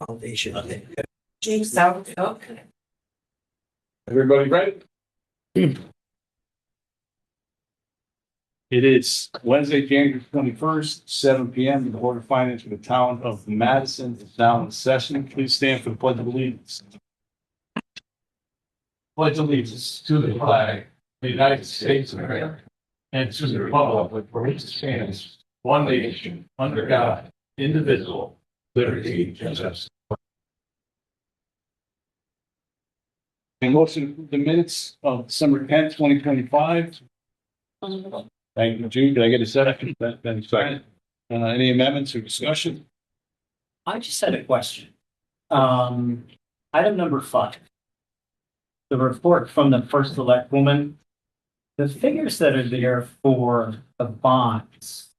Foundation. James South. Okay. Everybody ready? It is Wednesday, January 21st, 7 p.m. The Board of Finance for the town of Madison is now in session. Please stand for the Pledge of Allegiance. Pledge allegiance to the flag of the United States of America and to the republic for which it stands, one nation, under God, indivisible, liberty and justice. And motion the minutes of December 10th, 2025. Thank you, Jude. Can I get a second? Then second. Any amendments or discussion? I just had a question. Item number 5. The report from the first select woman. The figures that are there for the bonds.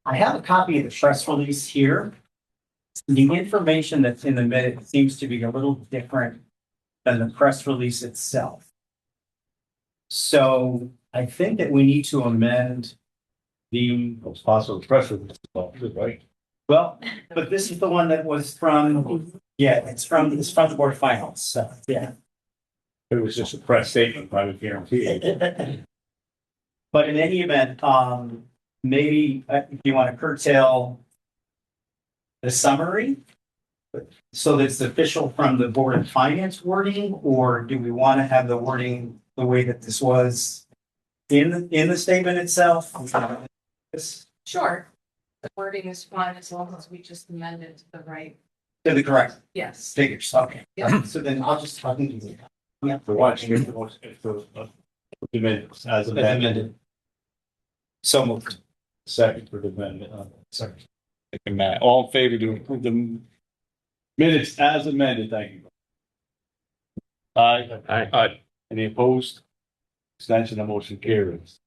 I have a copy of the press release here. The information that's in the minute seems to be a little different than the press release itself. So I think that we need to amend the Possible press release, right? well, but this is the one that was from, yeah, it's from the Board of Finance, so, yeah. It was just a press statement, I would guarantee it. But in any event, maybe if you want to curtail the summary, so that it's official from the Board of Finance wording, or do we want to have the wording the way that this was in the statement itself? Sure. The wording is fine as long as we just amend it to the right. To the correct Yes. figures, okay. Yeah. So then I'll just, I can do that. Yeah. For watching it, the minutes as amended. So moved. Second for the amendment. Second. Matt, all in favor to approve the minutes as amended? Thank you. Aye. Aye. Any opposed? Extension, the motion carries.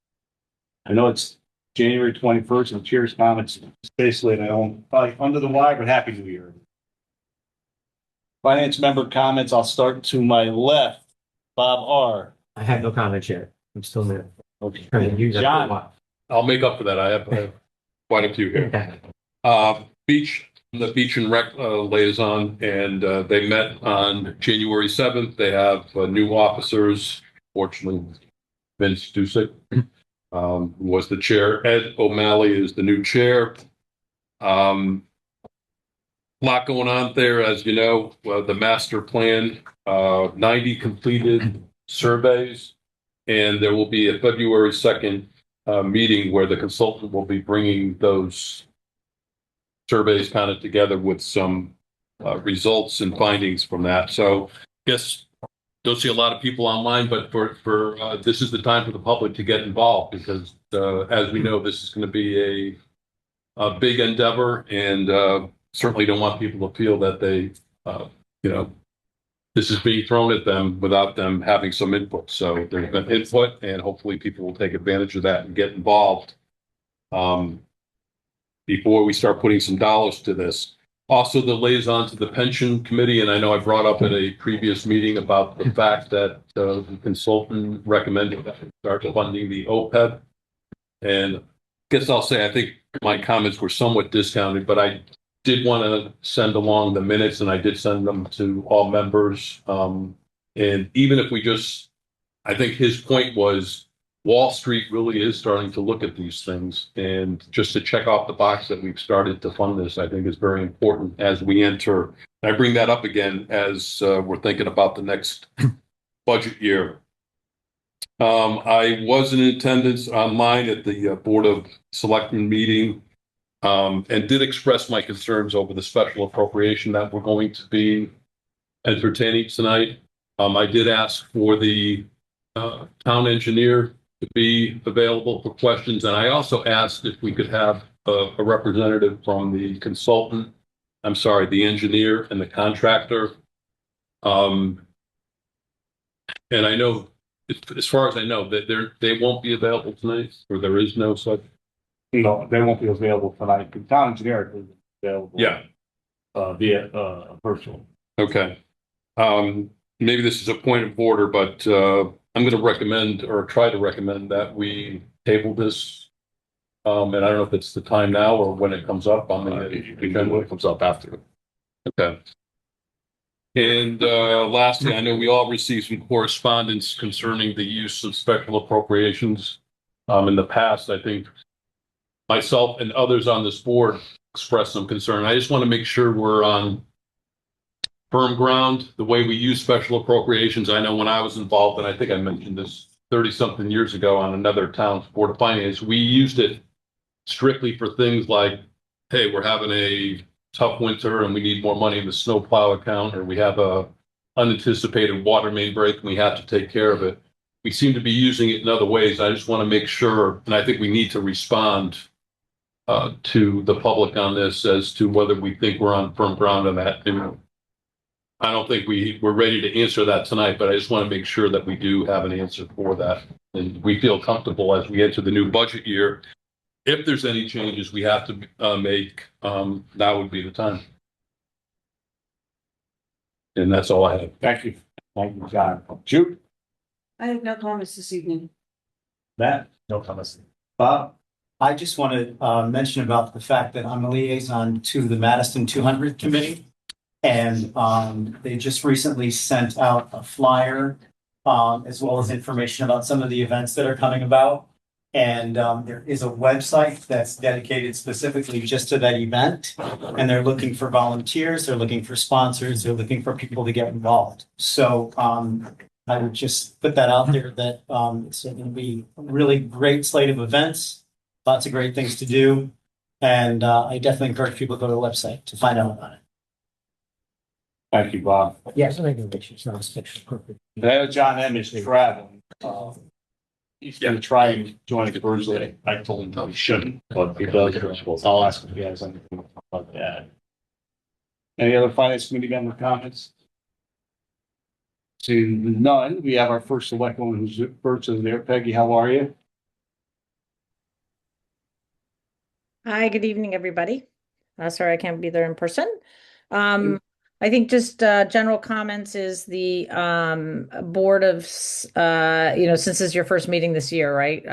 I know it's January 21st and chair's comments. Basically, I own probably under the wire, but happy New Year. Finance member comments. I'll start to my left. Bob R. I have no comments yet. I'm still there. Okay. Trying to use that for a John. while. I'll make up for that. I have quite a few here. The beach and rec liaison, and they met on January 7th. They have new officers. Fortunately, Vince Dusick was the chair. Ed O'Malley is the new chair. Lot going on there, as you know. The master plan, 90 completed surveys, and there will be a February 2nd meeting where the consultant will be bringing those surveys kind of together with some results and findings from that. So, yes, don't see a lot of people online, but for this is the time for the public to get involved because, as we know, this is going to be a big endeavor, and certainly don't want people to feel that they, this is being thrown at them without them having some input. So there's been input, and hopefully people will take advantage of that and get involved before we start putting some dollars to this. Also, the liaison to the pension committee, and I know I brought up at a previous meeting about the fact that the consultant recommended that we start funding the OPEB. And I guess I'll say I think my comments were somewhat discounted, but I did want to send along the minutes, and I did send them to all members. And even if we just, I think his point was Wall Street really is starting to look at these things, and just to check off the box that we've started to fund this, I think is very important as we enter. And I bring that up again as we're thinking about the next budget year. I was in attendance online at the Board of Selectmen meeting. And did express my concerns over the special appropriation that we're going to be entertaining tonight. I did ask for the town engineer to be available for questions, and I also asked if we could have a representative from the consultant, the engineer and the contractor. And I know, as far as I know, that they won't be available tonight, or there is no such. No, they won't be available tonight. The town engineer is available. Yeah. Via virtual. Okay. Maybe this is a point of order, but I'm going to recommend or try to recommend that we table this. And I don't know if it's the time now or when it comes up on the When it comes up after. Okay. And lastly, I know we all received some correspondence concerning the use of special appropriations. In the past, I think myself and others on this board expressed some concern. I just want to make sure we're on firm ground, the way we use special appropriations. I know when I was involved, and I think I mentioned this 30-something years ago on another town's board of finance, we used it strictly for things like, hey, we're having a tough winter and we need more money in the snowplow account, or we have a unanticipated water main break and we have to take care of it. We seem to be using it in other ways. I just want to make sure, and I think we need to respond to the public on this as to whether we think we're on firm ground on that. And I don't think we're ready to answer that tonight, but I just want to make sure that we do have an answer for that. And we feel comfortable as we enter the new budget year. If there's any changes we have to make, that would be the time. And that's all I have. Thank you. Thank you, John. Jude? I have no comments this evening. Matt? No comments. Bob, I just want to mention about the fact that I'm a liaison to the Madison 200 committee. And they just recently sent out a flyer as well as information about some of the events that are coming about. And there is a website that's dedicated specifically just to that event. And they're looking for volunteers, they're looking for sponsors, they're looking for people to get involved. So I would just put that out there that it's going to be a really great slate of events, lots of great things to do. And I definitely encourage people to go to the website to find out about it. Thank you, Bob. Yes, I think it's not a special purpose. John M is traveling. He's going to try and join us Thursday. I told him no, he shouldn't, but he does. I'll ask him if he has anything about that. Any other finance committee member comments? Seeing none, we have our first select woman who's virtually there. Peggy, how are you? Hi, good evening, everybody. Sorry I can't be there in person. I think just general comments is the board of, since this is your first meeting this year, right?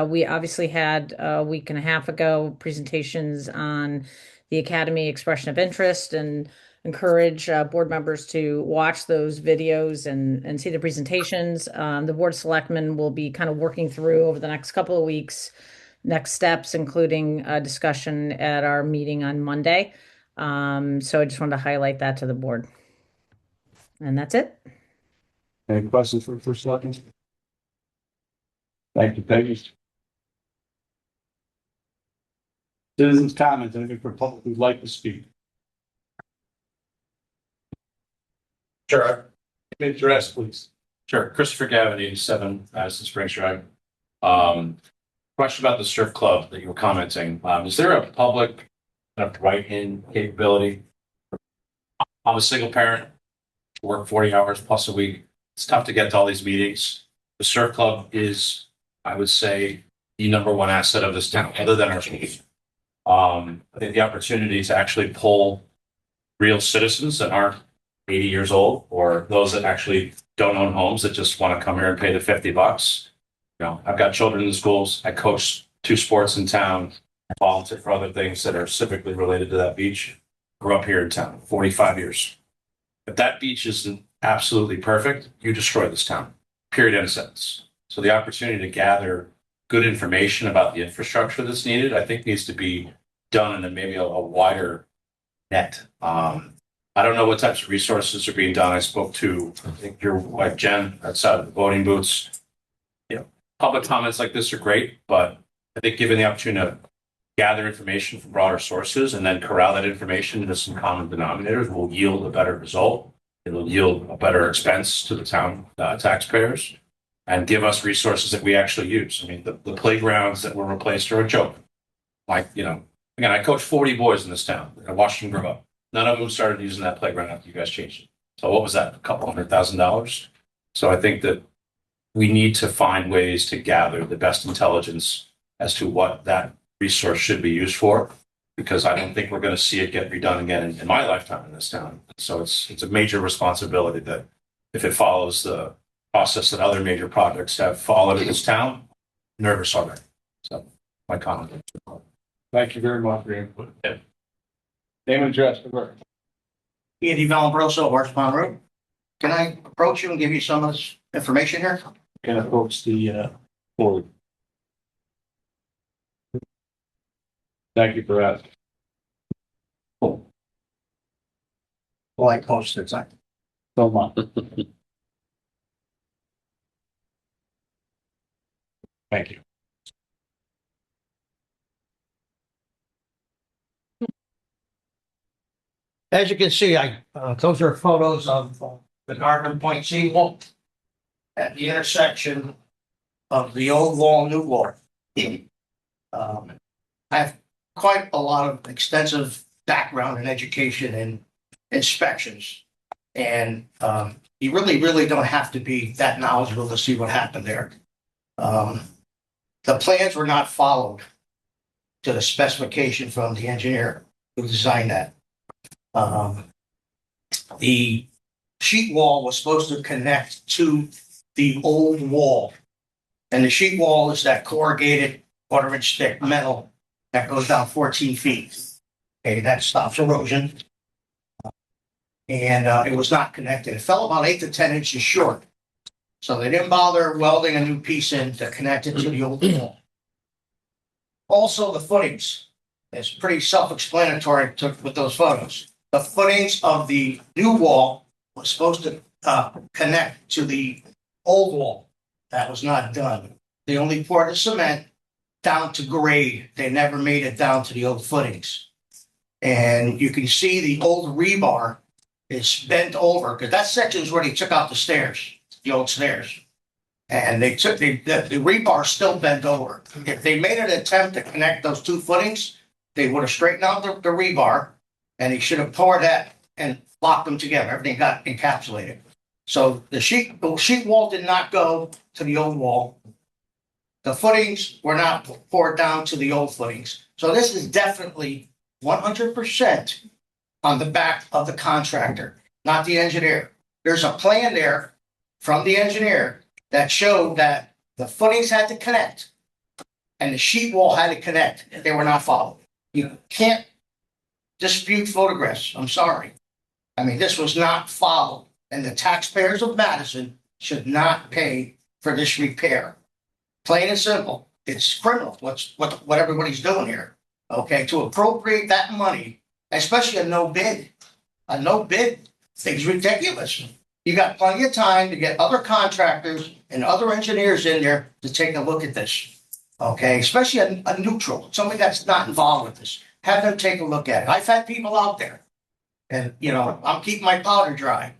We obviously had a week and a half ago presentations on the Academy Expression of Interest, and encourage board members to watch those videos and see the presentations. The board of selectmen will be kind of working through over the next couple of weeks, next steps, including a discussion at our meeting on Monday. So I just wanted to highlight that to the board. And that's it. Any questions for the first selectman? Thank you, Peggy. Citizens' comments, anything for public who'd like to speak? Sure. Address, please. Sure. Christopher Gavin, 87 Madison Springs Drive. Question about the surf club that you were commenting. Is there a public write-in capability? I'm a single parent, work 40 hours plus a week. It's tough to get to all these meetings. The surf club is, I would say, the number one asset of this town, other than our schools. I think the opportunity to actually pull real citizens that aren't 80 years old, or those that actually don't own homes that just want to come here and pay the $50. I've got children in the schools. I coach 2 sports in town. I volunteer for other things that are civically related to that beach. Grew up here in town, 45 years. If that beach isn't absolutely perfect, you destroy this town. Period, end of sentence. So the opportunity to gather good information about the infrastructure that's needed, I think needs to be done in maybe a wider net. I don't know what types of resources are being done. I spoke to, I think, your wife, Jen, outside of the voting booths. Public comments like this are great, but I think given the opportunity to gather information from broader sources and then corral that information into some common denominators will yield a better result. It will yield a better expense to the town taxpayers and give us resources that we actually use. I mean, the playgrounds that were replaced are a joke. Again, I coached 40 boys in this town. I watched them grow up. None of them started using that playground after you guys changed it. So what was that? A couple $100,000. So I think that we need to find ways to gather the best intelligence as to what that resource should be used for, because I don't think we're going to see it get redone again in my lifetime in this town. So it's a major responsibility that if it follows the process that other major projects have followed in this town, nervous already. So my comment. Thank you very much for your input. Yeah. Name and address for the record. Andy Valambroso, Horse Pond Road. Can I approach you and give you some of this information here? Can approach the, board. Thank you for that. Like posters, I So much. Thank you. As you can see, those are photos of the Garden Point seawall at the intersection of the old wall, new wall. I have quite a lot of extensive background in education and inspections. And you really don't have to be that knowledgeable to see what happened there. The plans were not followed to the specification from the engineer who designed that. The sheet wall was supposed to connect to the old wall. And the sheet wall is that corrugated 1/4-inch thick metal that goes down 14 feet. Okay, that stops erosion. And it was not connected. It fell about 8 to 10 inches short. So they didn't bother welding a new piece in to connect it to the old wall. Also, the footings. It's pretty self-explanatory with those photos. The footings of the new wall was supposed to connect to the old wall. That was not done. They only poured the cement down to grade. They never made it down to the old footings. And you can see the old rebar is bent over, because that section is where they took out the stairs, the old stairs. And the rebar still bent over. If they made an attempt to connect those two footings, they would have straightened out the rebar, and they should have poured that and locked them together. Everything got encapsulated. So the sheet wall did not go to the old wall. The footings were not poured down to the old footings. So this is definitely 100% on the back of the contractor, not the engineer. There's a plan there from the engineer that showed that the footings had to connect and the sheet wall had to connect. They were not followed. You can't dispute photographs. I'm sorry. I mean, this was not followed, and the taxpayers of Madison should not pay for this repair. Plain and simple. It's criminal what everybody's doing here. Okay, to appropriate that money, especially a no bid. A no bid thing's ridiculous. You got plenty of time to get other contractors and other engineers in there to take a look at this. Okay, especially a neutral, somebody that's not involved with this. Have them take a look at it. I've had people out there, and I'm keeping my powder dry.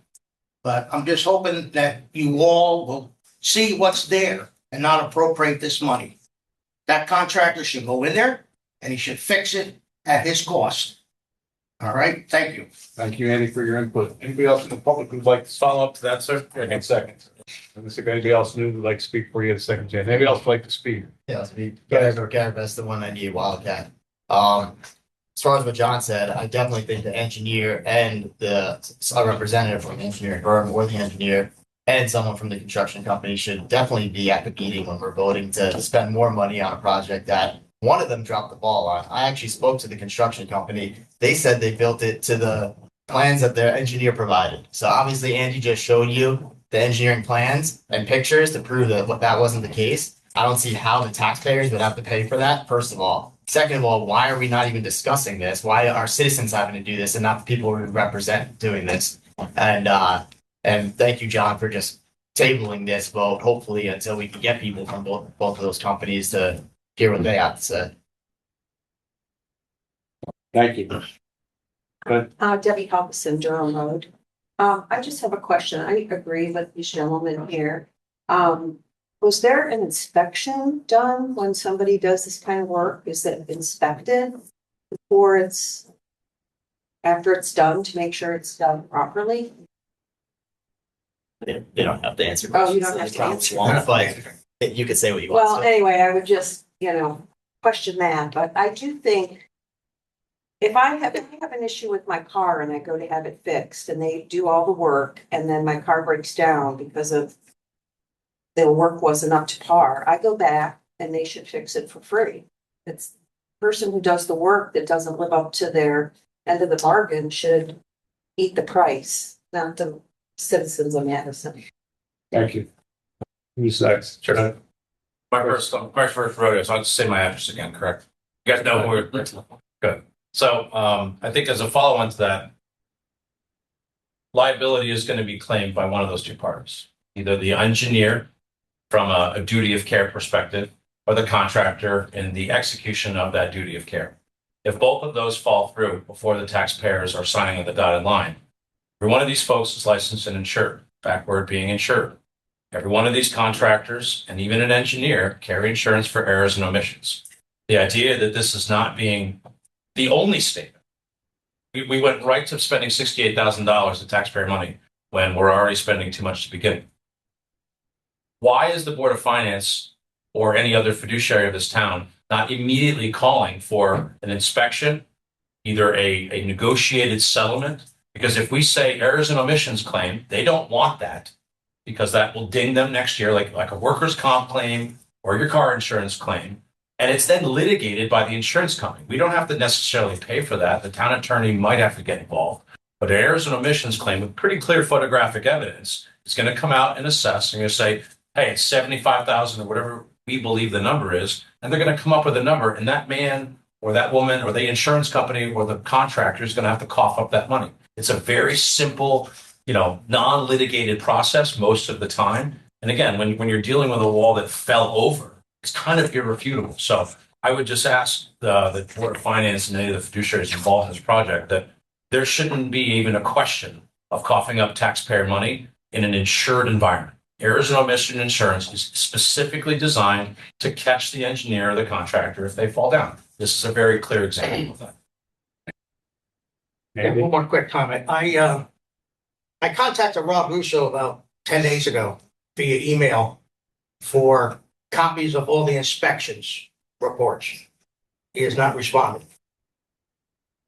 But I'm just hoping that you all will see what's there and not appropriate this money. That contractor should go in there and he should fix it at his cost. All right, thank you. Thank you, Andy, for your input. Anybody else in the public who'd like to follow up to that, sir? In seconds. Unless if anybody else new would like to speak before you get a second chance. Anybody else would like to speak? Yeah, to be that's the one I need, Wildcat. As far as what John said, I definitely think the engineer and a representative from the engineering firm or the engineer and someone from the construction company should definitely be at the meeting when we're voting to spend more money on a project that one of them dropped the ball on. I actually spoke to the construction company. They said they built it to the plans that their engineer provided. So obviously Andy just showed you the engineering plans and pictures to prove that that wasn't the case. I don't see how the taxpayers would have to pay for that, first of all. Second of all, why are we not even discussing this? Why are citizens having to do this and not the people we represent doing this? And thank you, John, for just tabling this vote, hopefully until we can get people from both of those companies to hear what they have to say. Thank you. Debbie Halverson, Durham Road. I just have a question. I agree with these gentlemen here. Was there an inspection done when somebody does this kind of work? Is it inspected before after it's done to make sure it's done properly? They don't have to answer Oh, you questions. don't have to answer. But you could say what you want. Well, anyway, I would just, question that, but I do think if I have an issue with my car and I go to have it fixed and they do all the work and then my car breaks down because of the work wasn't up to par, I go back and they should fix it for free. It's the person who does the work that doesn't live up to their end of the bargain should eat the price, not the citizens of Madison. Thank you. Who's next? Sure. My first rodeo, so I'll just say my address again, correct? You guys know who we're, good. So, I think as a follow-on to that, liability is going to be claimed by one of those two parties, either the engineer from a duty of care perspective or the contractor in the execution of that duty of care. If both of those fall through before the taxpayers are signing on the dotted line, every one of these folks is licensed and insured, backward being insured. Every one of these contractors and even an engineer carry insurance for errors and omissions. The idea that this is not being the only statement. We went right to spending $68,000 of taxpayer money when we're already spending too much to begin. Why is the Board of Finance or any other fiduciary of this town not immediately calling for an inspection, either a negotiated settlement? Because if we say errors and omissions claim, they don't want that because that will ding them next year, like a workers' comp claim or your car insurance claim. And it's then litigated by the insurance company. We don't have to necessarily pay for that. The town attorney might have to get involved. But an errors and omissions claim with pretty clear photographic evidence is going to come out and assess and you're going to say, hey, it's 75,000 or whatever we believe the number is. And they're going to come up with a number. And that man or that woman or the insurance company or the contractor is going to have to cough up that money. It's a very simple, non-litigated process most of the time. And again, when you're dealing with a wall that fell over, it's kind of irrefutable. So I would just ask the Board of Finance and any of the fiduciaries involved in this project that there shouldn't be even a question of coughing up taxpayer money in an insured environment. Errors and omission insurance is specifically designed to catch the engineer or the contractor if they fall down. This is a very clear example of that. Yeah, one more quick comment. I contacted Rob Russo about 10 days ago via email for copies of all the inspections reports. He has not responded.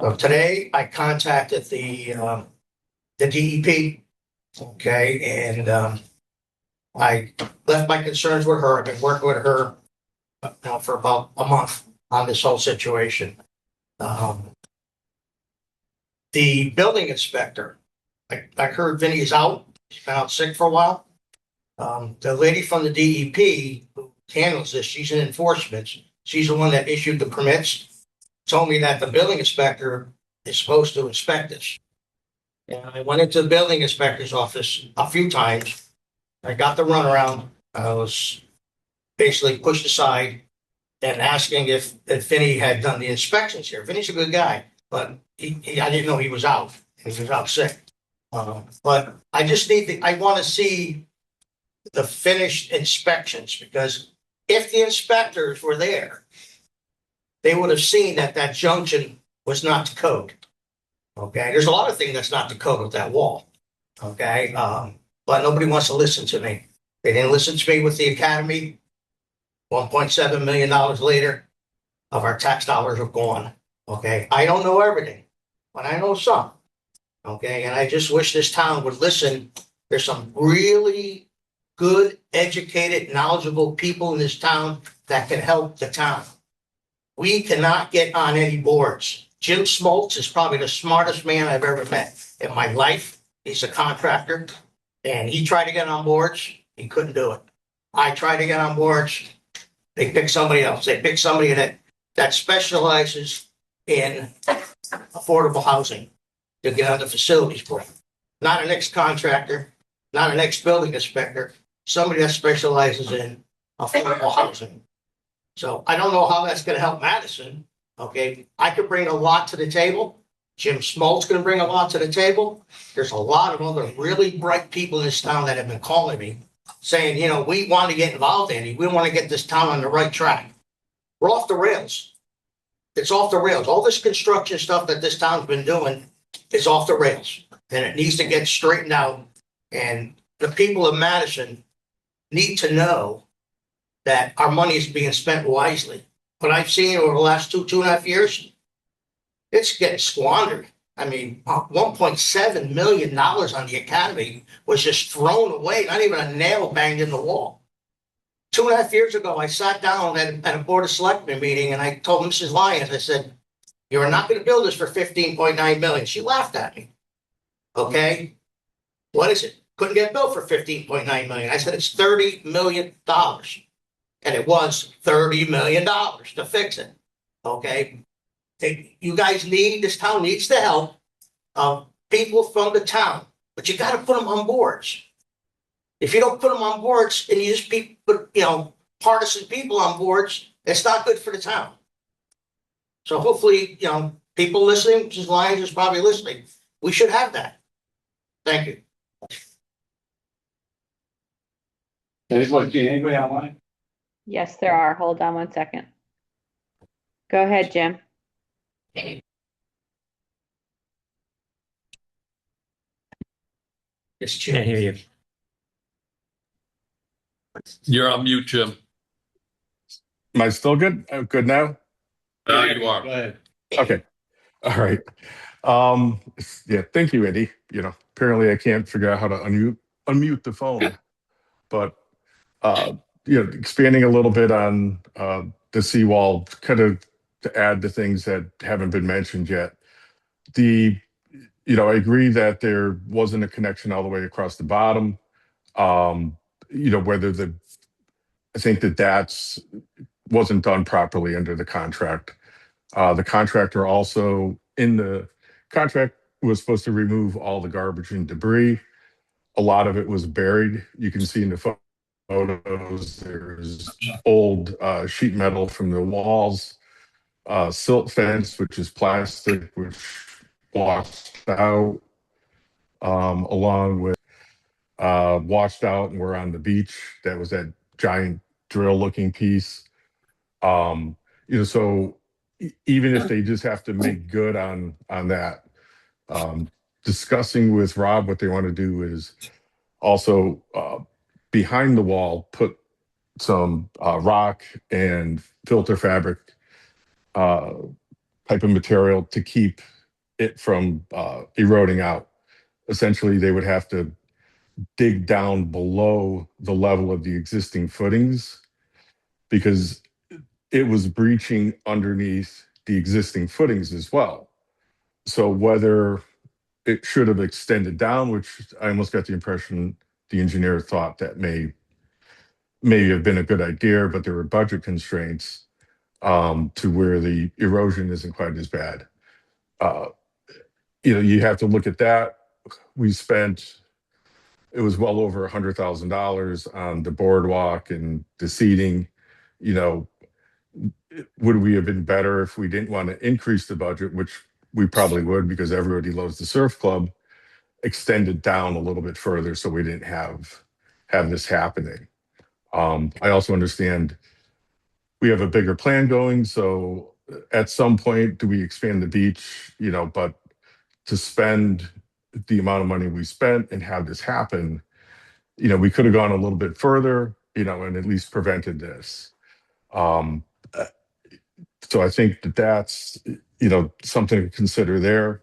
So today I contacted the DEP, okay, and I left my concerns with her. I've been working with her now for about a month on this whole situation. The building inspector, I heard Vinny's out. He's been out sick for a while. The lady from the DEP who handles this, she's in enforcement. She's the one that issued the permits. Told me that the building inspector is supposed to inspect this. And I went into the building inspector's office a few times. I got the runaround. I was basically pushed aside and asking if Vinny had done the inspections here. Vinny's a good guy, but I didn't know he was out. He was out sick. But I just I want to see the finished inspections, because if the inspectors were there, they would have seen that that junction was not to code. Okay, there's a lot of things that's not to code with that wall. Okay, but nobody wants to listen to me. They didn't listen to me with the academy. $1.7 million later, of our tax dollars are gone. Okay, I don't know everything, but I know some. Okay, and I just wish this town would listen. There's some really good, educated, knowledgeable people in this town that can help the town. We cannot get on any boards. Jim Smoltz is probably the smartest man I've ever met in my life. He's a contractor, and he tried to get on boards. He couldn't do it. I tried to get on boards. They picked somebody else. They picked somebody that specializes in affordable housing to get on the facilities board. Not an ex-contractor, not an ex-building inspector, somebody that specializes in affordable housing. So I don't know how that's going to help Madison. Okay, I could bring a lot to the table. Jim Smoltz going to bring a lot to the table. There's a lot of other really bright people in this town that have been calling me saying, we want to get involved, Andy. We want to get this town on the right track. We're off the rails. It's off the rails. All this construction stuff that this town's been doing is off the rails, and it needs to get straightened out. And the people of Madison need to know that our money is being spent wisely. What I've seen over the last 2.5 years, it's getting squandered. I mean, $1.7 million on the academy was just thrown away, not even a nail banged in the wall. 2.5 years ago, I sat down at a Board of Selectmen meeting and I told Mrs. Lyons, I said, "You're not going to build this for $15.9 million. She laughed at me. Okay? What is it? Couldn't get built for 15.9 million. I said it's $30 million. And it was $30 million to fix it. Okay? You guys need, this town needs the help of people from the town, but you gotta put them on boards. If you don't put them on boards and you just put, partisan people on boards, it's not good for the town. So hopefully, people listening, Mrs. Lyons is probably listening, we should have that. Thank you. Anybody online? Yes, there are. Hold on one second. Go ahead, Jim. Yes, Can't hear you. You're on mute, Jim. Am I still good? Good now? You are. Go ahead. Okay. All right. Yeah, thank you, Eddie. Apparently I can't figure out how to unmute the phone. But expanding a little bit on the seawall, kind of to add the things that haven't been mentioned yet. I agree that there wasn't a connection all the way across the bottom. Whether I think that's wasn't done properly under the contract. The contractor also in the contract was supposed to remove all the garbage and debris. A lot of it was buried. You can see in the photos, there's old sheet metal from the walls, silt fence, which is plastic, which washed out, along with washed out, and we're on the beach. That was that giant drill looking piece. So even if they just have to make good on that, discussing with Rob what they want to do is also behind the wall put some rock and filter fabric type of material to keep it from eroding out. Essentially, they would have to dig down below the level of the existing footings because it was breaching underneath the existing footings as well. So whether it should have extended down, which I almost got the impression the engineer thought that may have been a good idea, but there were budget constraints to where the erosion isn't quite as bad. You have to look at that. It was well over $100,000 on the boardwalk and the seating. Would we have been better if we didn't want to increase the budget, which we probably would because everybody loves the surf club, extended down a little bit further so we didn't have this happening. I also understand we have a bigger plan going, so at some point, do we expand the beach? But to spend the amount of money we spent and have this happen, we could have gone a little bit further, and at least prevented this. So I think that's, something to consider there.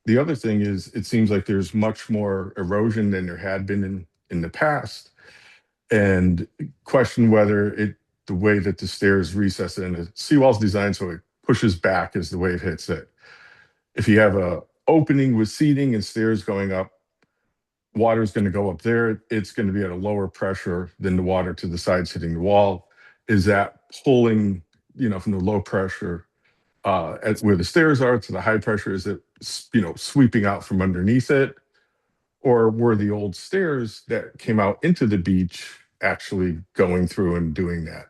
The other thing is, it seems like there's much more erosion than there had been in the past, and question whether the way that the stairs recess and the seawall's designed so it pushes back as the wave hits it. If you have a opening with seating and stairs going up, water's going to go up there. It's going to be at a lower pressure than the water to the sides hitting the wall. Is that pulling, from the low pressure at where the stairs are to the high pressure? Is it, sweeping out from underneath it? Or were the old stairs that came out into the beach actually going through and doing that,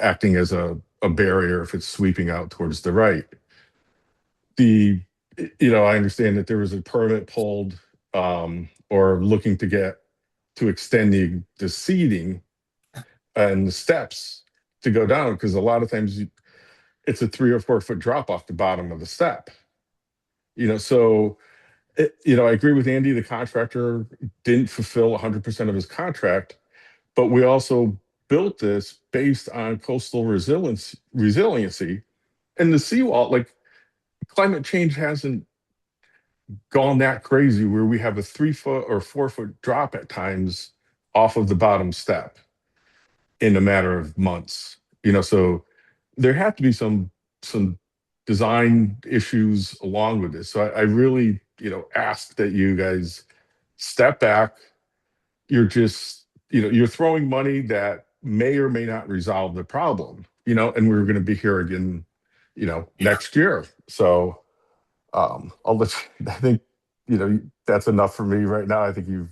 acting as a barrier if it's sweeping out towards the right? I understand that there was a permit pulled or looking to extend the seating and the steps to go down, because a lot of times it's a 3 or 4 foot drop off the bottom of the step. So I agree with Andy. The contractor didn't fulfill 100% of his contract, but we also built this based on coastal resiliency, and the seawall. Like, climate change hasn't gone that crazy where we have a 3 foot or 4 foot drop at times off of the bottom step in a matter of months. So there have to be some design issues along with this. So I really ask that you guys step back. You're just, you're throwing money that may or may not resolve the problem, and we're going to be here again, next year. So I'll let I think, that's enough for me right now. I think you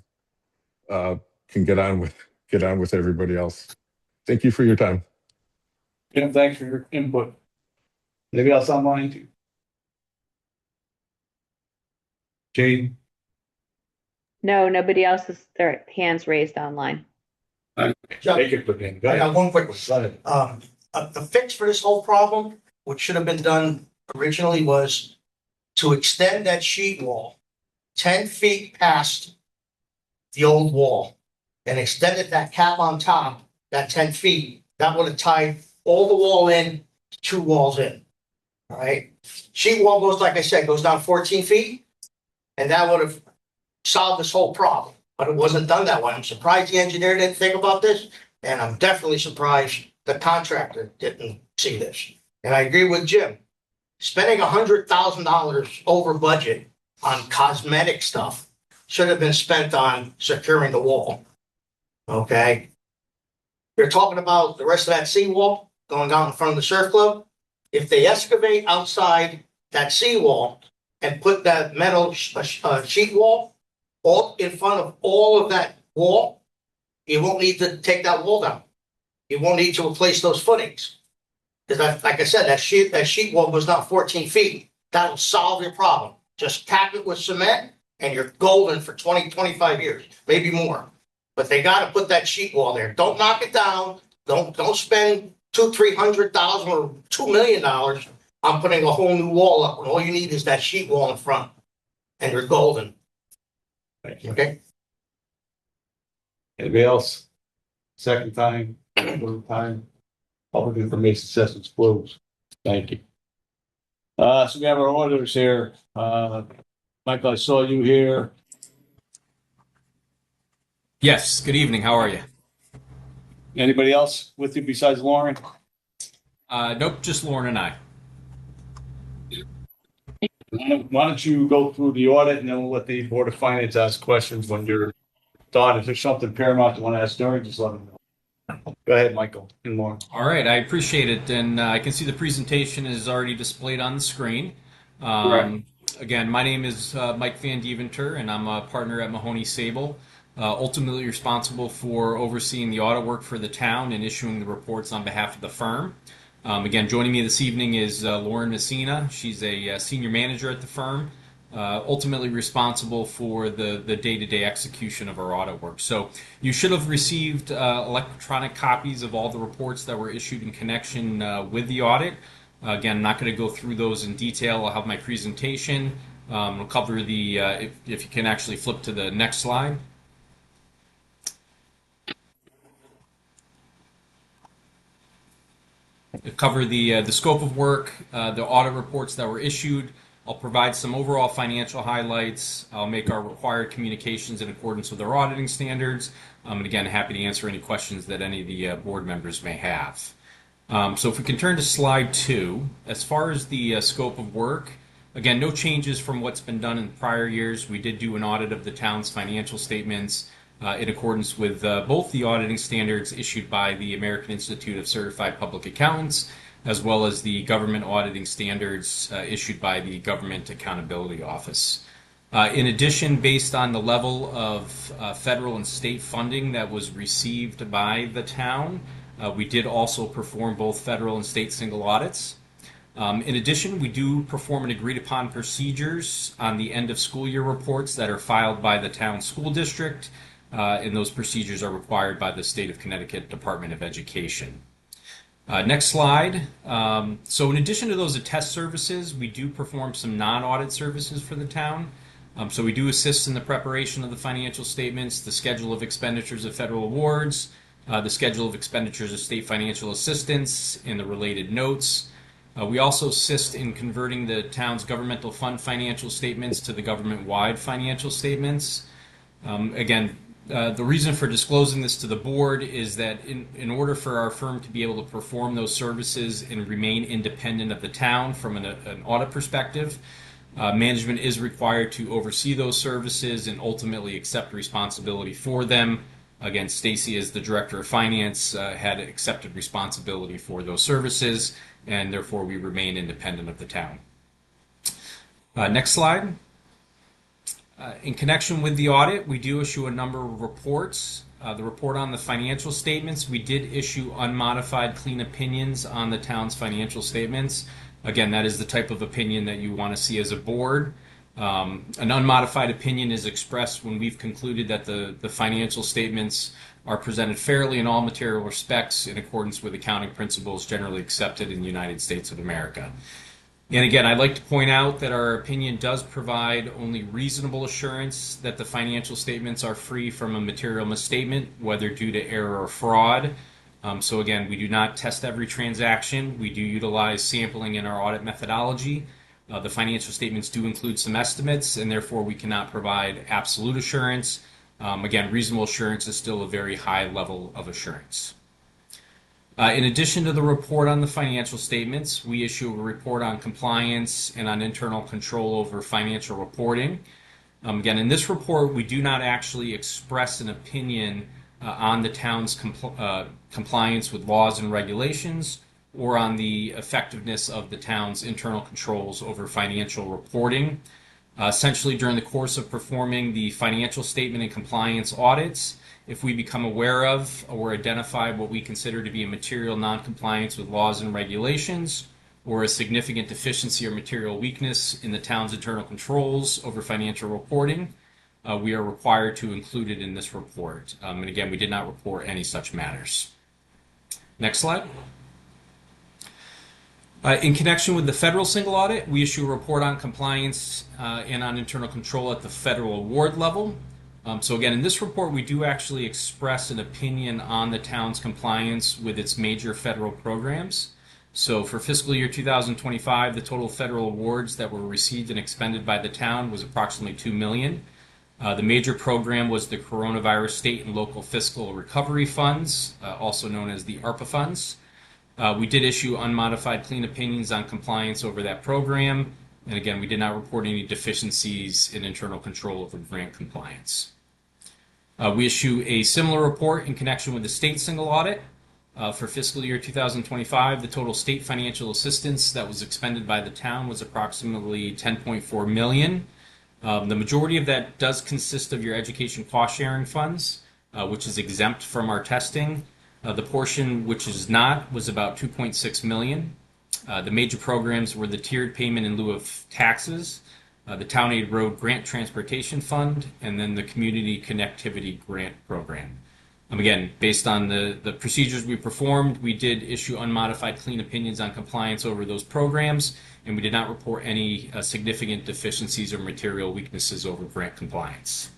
can get on with everybody else. Thank you for your time. Jim, thanks for your input. Anybody else online? Jane? No, nobody else is, their hands raised online. Take it quick. Go I ahead. got one quick one. Go ahead. The fix for this whole problem, what should have been done originally was to extend that sheet wall 10 feet past the old wall and extended that cap on top, that 10 feet. That would have tied all the wall in, 2 walls in. All right. Sheet wall goes, like I said, goes down 14 feet. And that would have solved this whole problem. But it wasn't done that way. I'm surprised the engineer didn't think about this. And I'm definitely surprised the contractor didn't see this. And I agree with Jim. Spending $100,000 over budget on cosmetic stuff should have been spent on securing the wall. Okay? You're talking about the rest of that seawall going down in front of the surf club. If they excavate outside that seawall and put that metal sheet wall all in front of all of that wall, you won't need to take that wall down. You won't need to replace those footings. Because like I said, that sheet wall goes down 14 feet. That'll solve your problem. Just cap it with cement and you're golden for 20, 25 years, maybe more. But they got to put that sheet wall there. Don't knock it down. Don't spend $200,000-$300,000 or $2 million on putting a whole new wall up. And all you need is that sheet wall in front, and you're golden. Thank you. Okay. Anybody else? Second time, third time. Public information session's closed. Thank you. So we have our auditors here. Michael, I saw you here. Yes, good evening. How are you? Anybody else with you besides Lauren? Nope, just Lauren and I. Why don't you go through the audit and then we'll let the Board of Finance ask questions when you're done. If there's something paramount you want to ask during, just let them know. Go ahead, Michael and Lauren. All right, I appreciate it. And I can see the presentation is already displayed on the screen. Correct. Again, my name is Mike Van Deventer, and I'm a partner at Mahoney Sable, ultimately responsible for overseeing the audit work for the town and issuing the reports on behalf of the firm. Again, joining me this evening is Lauren Messina. She's a senior manager at the firm, ultimately responsible for the day-to-day execution of our audit work. So you should have received electronic copies of all the reports that were issued in connection with the audit. Again, I'm not going to go through those in detail. I'll have my presentation. I'll cover the, if you can actually flip to the next slide. Cover the scope of work, the audit reports that were issued. I'll provide some overall financial highlights. I'll make our required communications in accordance with our auditing standards. And again, happy to answer any questions that any of the board members may have. So if we can turn to slide 2, as far as the scope of work, again, no changes from what's been done in prior years. We did do an audit of the town's financial statements in accordance with both the auditing standards issued by the American Institute of Certified Public Accountants, as well as the government auditing standards issued by the Government Accountability Office. In addition, based on the level of federal and state funding that was received by the town, we did also perform both federal and state single audits. In addition, we do perform an agreed upon procedures on the end of school year reports that are filed by the town school district, and those procedures are required by the State of Connecticut Department of Education. Next slide. So in addition to those attest services, we do perform some non-audit services for the town. So we do assist in the preparation of the financial statements, the schedule of expenditures of federal awards, the schedule of expenditures of state financial assistance, and the related notes. We also assist in converting the town's governmental fund financial statements to the government-wide financial statements. Again, the reason for disclosing this to the board is that in order for our firm to be able to perform those services and remain independent of the town from an audit perspective, Management is required to oversee those services and ultimately accept responsibility for them. Again, Stacy, as the Director of Finance, had accepted responsibility for those services, and therefore we remain independent of the town. Next slide. In connection with the audit, we do issue a number of reports. The report on the financial statements, we did issue unmodified clean opinions on the town's financial statements. Again, that is the type of opinion that you want to see as a board. An unmodified opinion is expressed when we've concluded that the financial statements are presented fairly in all material respects in accordance with accounting principles generally accepted in the United States of America. And again, I'd like to point out that our opinion does provide only reasonable assurance that the financial statements are free from a material misstatement, whether due to error or fraud. So again, we do not test every transaction. We do utilize sampling in our audit methodology. The financial statements do include some estimates, and therefore we cannot provide absolute assurance. Again, reasonable assurance is still a very high level of assurance. In addition to the report on the financial statements, we issue a report on compliance and on internal control over financial reporting. Again, in this report, we do not actually express an opinion on the town's compliance with laws and regulations or on the effectiveness of the town's internal controls over financial reporting. Essentially, during the course of performing the financial statement and compliance audits, if we become aware of or identify what we consider to be a material noncompliance with laws and regulations, or a significant deficiency or material weakness in the town's internal controls over financial reporting, we are required to include it in this report. And again, we did not report any such matters. Next slide. In connection with the federal single audit, we issue a report on compliance and on internal control at the federal award level. So again, in this report, we do actually express an opinion on the town's compliance with its major federal programs. So for fiscal year 2025, the total federal awards that were received and expended by the town was approximately $2 million. The major program was the Coronavirus State and Local Fiscal Recovery Funds, also known as the ARPA funds. We did issue unmodified clean opinions on compliance over that program. And again, we did not report any deficiencies in internal control over grant compliance. We issue a similar report in connection with the state single audit. For fiscal year 2025, the total state financial assistance that was expended by the town was approximately $10.4 million. The majority of that does consist of your education cost sharing funds, which is exempt from our testing. The portion which is not was about $2.6 million. The major programs were the tiered payment in lieu of taxes, the Town Aid Road Grant Transportation Fund, and then the Community Connectivity Grant Program. Again, based on the procedures we performed, we did issue unmodified clean opinions on compliance over those programs, and we did not report any significant deficiencies or material weaknesses over grant compliance.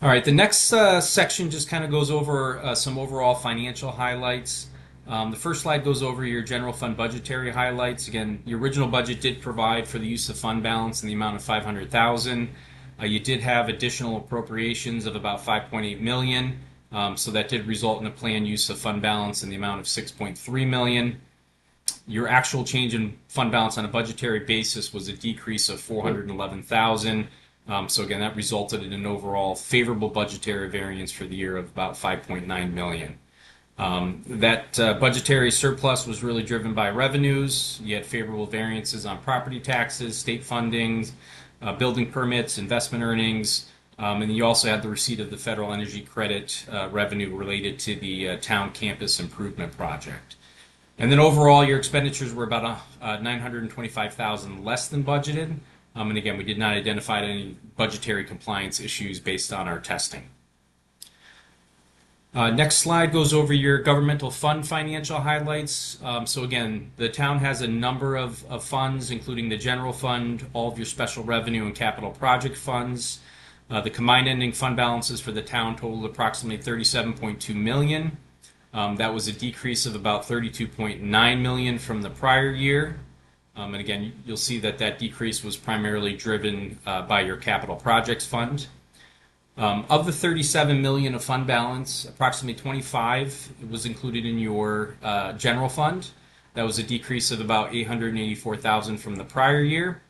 All right, the next section just kind of goes over some overall financial highlights. The first slide goes over your general fund budgetary highlights. Again, your original budget did provide for the use of fund balance in the amount of $500,000. You did have additional appropriations of about $5.8 million, so that did result in a planned use of fund balance in the amount of $6.3 million. Your actual change in fund balance on a budgetary basis was a decrease of $411,000. So again, that resulted in an overall favorable budgetary variance for the year of about $5.9 million. That budgetary surplus was really driven by revenues. You had favorable variances on property taxes, state funding, building permits, investment earnings, and you also had the receipt of the federal energy credit revenue related to the town campus improvement project. And then overall, your expenditures were about $925,000 less than budgeted. And again, we did not identify any budgetary compliance issues based on our testing. Next slide goes over your governmental fund financial highlights. So again, the town has a number of funds, including the general fund, all of your special revenue and capital project funds. The combined ending fund balances for the town totaled approximately $37.2 million. That was a decrease of about $32.9 million from the prior year. And again, you'll see that that decrease was primarily driven by your capital projects fund. Of the $37 million of fund balance, approximately $25 was included in your general fund. That was a decrease of about 884,000 from the prior year.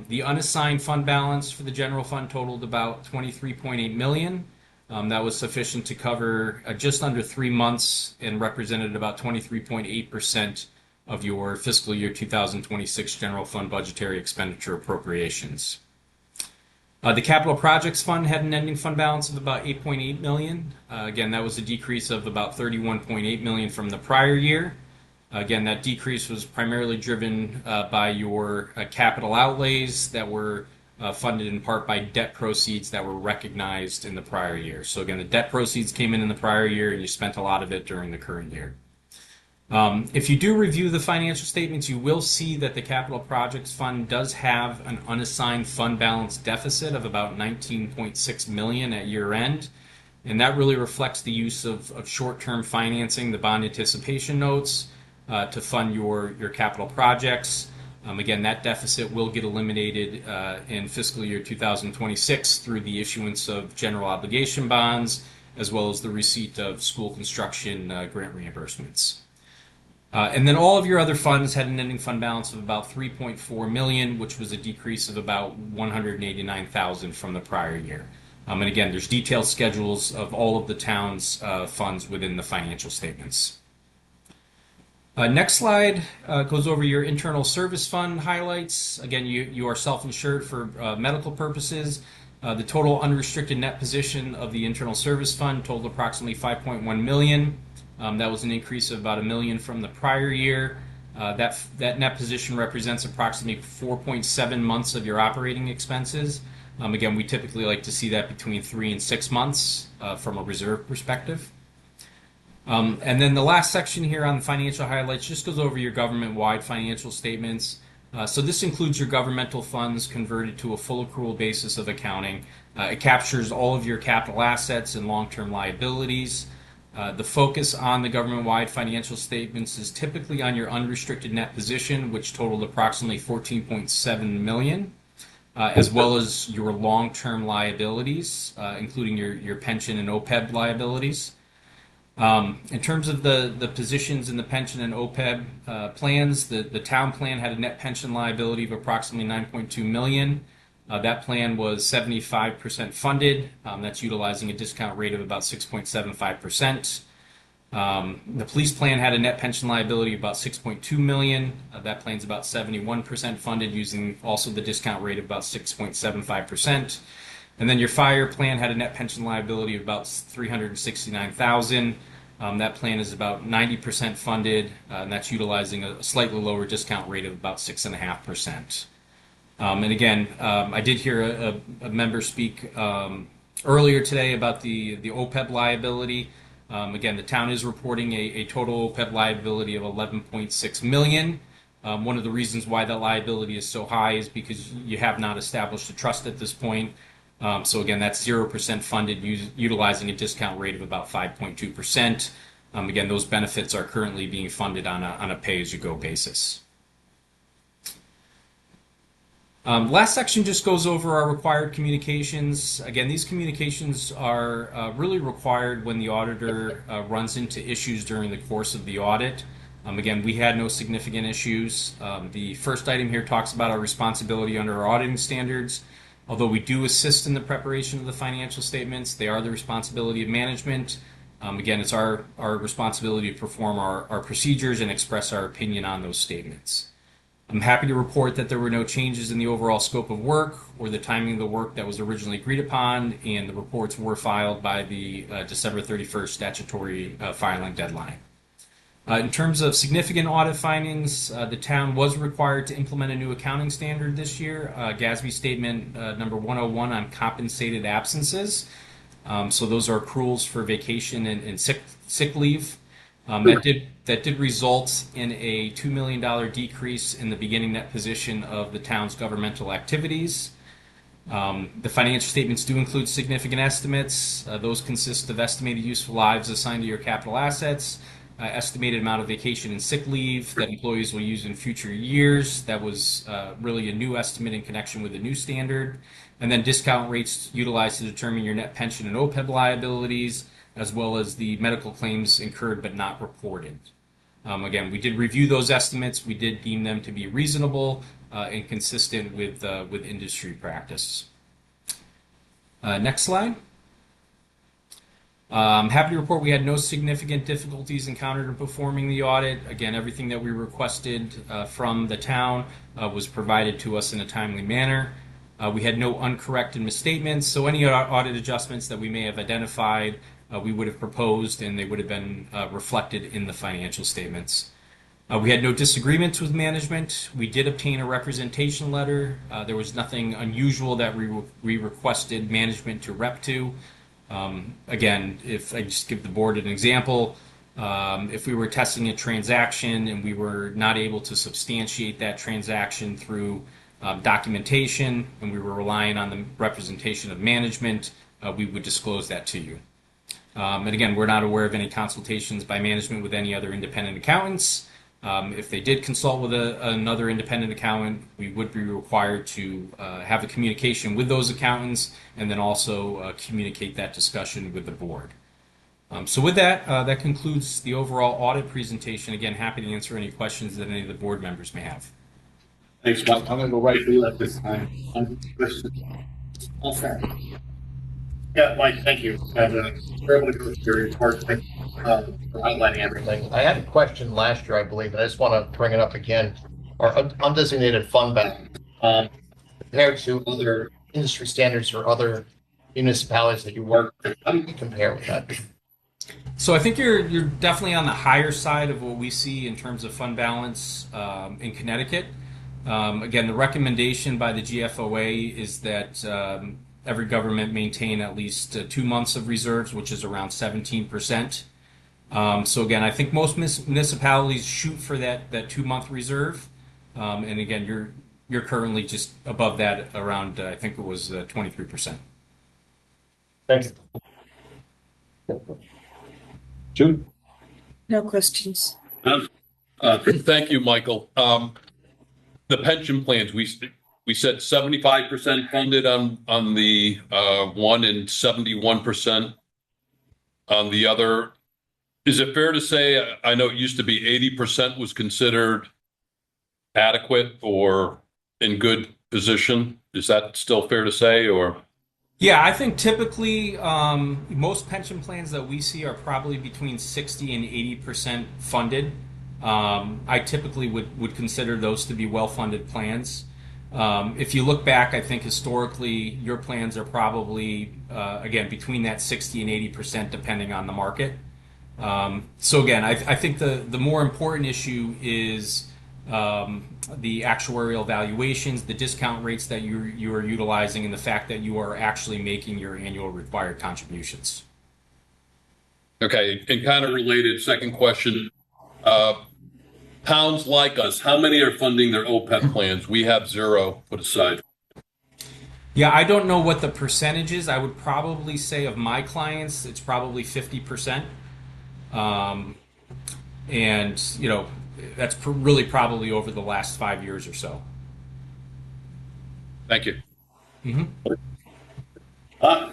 The unassigned fund balance for the general fund totaled about 23.8 million. That was sufficient to cover just under 3 months and represented about 23.8% of your fiscal year 2026 general fund budgetary expenditure appropriations. The capital projects fund had an ending fund balance of about 8.8 million. Again, that was a decrease of about 31.8 million from the prior year. Again, that decrease was primarily driven by your capital outlays that were funded in part by debt proceeds that were recognized in the prior year. So again, the debt proceeds came in the prior year and you spent a lot of it during the current year. If you do review the financial statements, you will see that the capital projects fund does have an unassigned fund balance deficit of about 19.6 million at year end. And that really reflects the use of short-term financing, the bond anticipation notes, to fund your capital projects. Again, that deficit will get eliminated in fiscal year 2026 through the issuance of general obligation bonds, as well as the receipt of school construction grant reimbursements. And then all of your other funds had an ending fund balance of about 3.4 million, which was a decrease of about 189,000 from the prior year. And again, there's detailed schedules of all of the town's funds within the financial statements. Next slide goes over your internal service fund highlights. Again, you are self-insured for medical purposes. The total unrestricted net position of the internal service fund totaled approximately 5.1 million. That was an increase of about $1 million from the prior year. That net position represents approximately 4.7 months of your operating expenses. Again, we typically like to see that between 3 and 6 months from a reserve perspective. And then the last section here on the financial highlights just goes over your government-wide financial statements. So this includes your governmental funds converted to a full accrual basis of accounting. It captures all of your capital assets and long-term liabilities. The focus on the government-wide financial statements is typically on your unrestricted net position, which totaled approximately 14.7 million, as well as your long-term liabilities, including your pension and OPEB liabilities. In terms of the positions in the pension and OPEB plans, the town plan had a net pension liability of approximately 9.2 million. That plan was 75% funded. That's utilizing a discount rate of about 6.75%. The police plan had a net pension liability of about 6.2 million. That plan's about 71% funded using also the discount rate of about 6.75%. And then your fire plan had a net pension liability of about 369,000. That plan is about 90% funded, and that's utilizing a slightly lower discount rate of about 6.5%. And again, I did hear a member speak earlier today about the OPEB liability. Again, the town is reporting a total OPEB liability of 11.6 million. One of the reasons why that liability is so high is because you have not established a trust at this point. So again, that's 0% funded utilizing a discount rate of about 5.2%. Again, those benefits are currently being funded on a pay-as-you-go basis. Last section just goes over our required communications. Again, these communications are really required when the auditor runs into issues during the course of the audit. Again, we had no significant issues. The first item here talks about our responsibility under our auditing standards. Although we do assist in the preparation of the financial statements, they are the responsibility of management. Again, it's our responsibility to perform our procedures and express our opinion on those statements. I'm happy to report that there were no changes in the overall scope of work or the timing of the work that was originally agreed upon, and the reports were filed by the December 31st statutory filing deadline. In terms of significant audit findings, the town was required to implement a new accounting standard this year, GASB statement number 101 on compensated absences. So those are accruals for vacation and sick leave. That did result in a $2 million decrease in the beginning net position of the town's governmental activities. The financial statements do include significant estimates. Those consist of estimated useful lives assigned to your capital assets, estimated amount of vacation and sick leave that employees will use in future years. That was really a new estimate in connection with the new standard. And then discount rates utilized to determine your net pension and OPEB liabilities, as well as the medical claims incurred but not reported. Again, we did review those estimates. We did deem them to be reasonable and consistent with industry practice. Next slide. Happy to report we had no significant difficulties encountered in performing the audit. Again, everything that we requested from the town was provided to us in a timely manner. We had no uncorrected misstatements, so any audit adjustments that we may have identified, we would have proposed and they would have been reflected in the financial statements. We had no disagreements with management. We did obtain a representation letter. There was nothing unusual that we requested management to rep to. Again, if I just give the board an example, if we were testing a transaction and we were not able to substantiate that transaction through documentation and we were relying on the representation of management, we would disclose that to you. And again, we're not aware of any consultations by management with any other independent accountants. If they did consult with another independent accountant, we would be required to have a communication with those accountants and then also communicate that discussion with the board. So with that, that concludes the overall audit presentation. Again, happy to answer any questions that any of the board members may have. Thanks, Mike. I'm going to go right to you at this time. Okay. Yeah, Mike, thank you. And we're able to go through your report. Thank you for outlining everything. I had a question last year, I believe, and I just want to bring it up again. Our undesignated fund balance compared to other industry standards or other municipalities that you work with, how do you compare with that? So I think you're definitely on the higher side of what we see in terms of fund balance in Connecticut. Again, the recommendation by the GFOA is that every government maintain at least 2 months of reserves, which is around 17%. So again, I think most municipalities shoot for that 2-month reserve, and again, you're currently just above that, around I think it was 23%. Thanks. Jude? No questions. Thank you, Michael. The pension plans, we said 75% funded on the one and 71% on the other. Is it fair to say, I know it used to be 80% was considered adequate or in good position? Is that still fair to say, or? Yeah, I think typically most pension plans that we see are probably between 60 and 80% funded. I typically would consider those to be well-funded plans. If you look back, I think historically your plans are probably, again, between that 60 and 80% depending on the market. So again, I think the more important issue is the actuarial valuations, the discount rates that you are utilizing, and the fact that you are actually making your annual required contributions. Okay, and kind of related, second question. Towns like us, how many are funding their OPEB plans? We have 0 put aside. Yeah, I don't know what the percentage is. I would probably say of my clients, it's probably 50%. And, you know, that's really probably over the last 5 years or so. Thank you. Mm-hmm. Hi,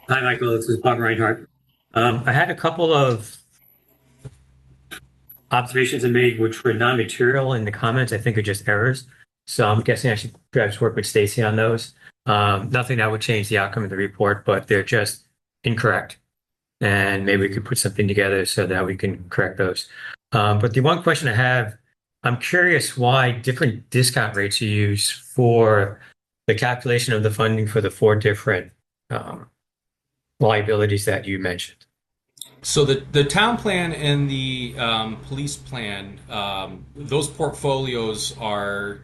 Michael. This is Bob Reinhardt. I had a couple of observations I made which were non-material in the comments. I think are just errors. So I'm guessing I should perhaps work with Stacy on those. Nothing that would change the outcome of the report, but they're just incorrect. And maybe we could put something together so that we can correct those. But the one question I have, I'm curious why different discount rates are used for the calculation of the funding for the 4 different liabilities that you mentioned. So the town plan and the police plan, those portfolios are,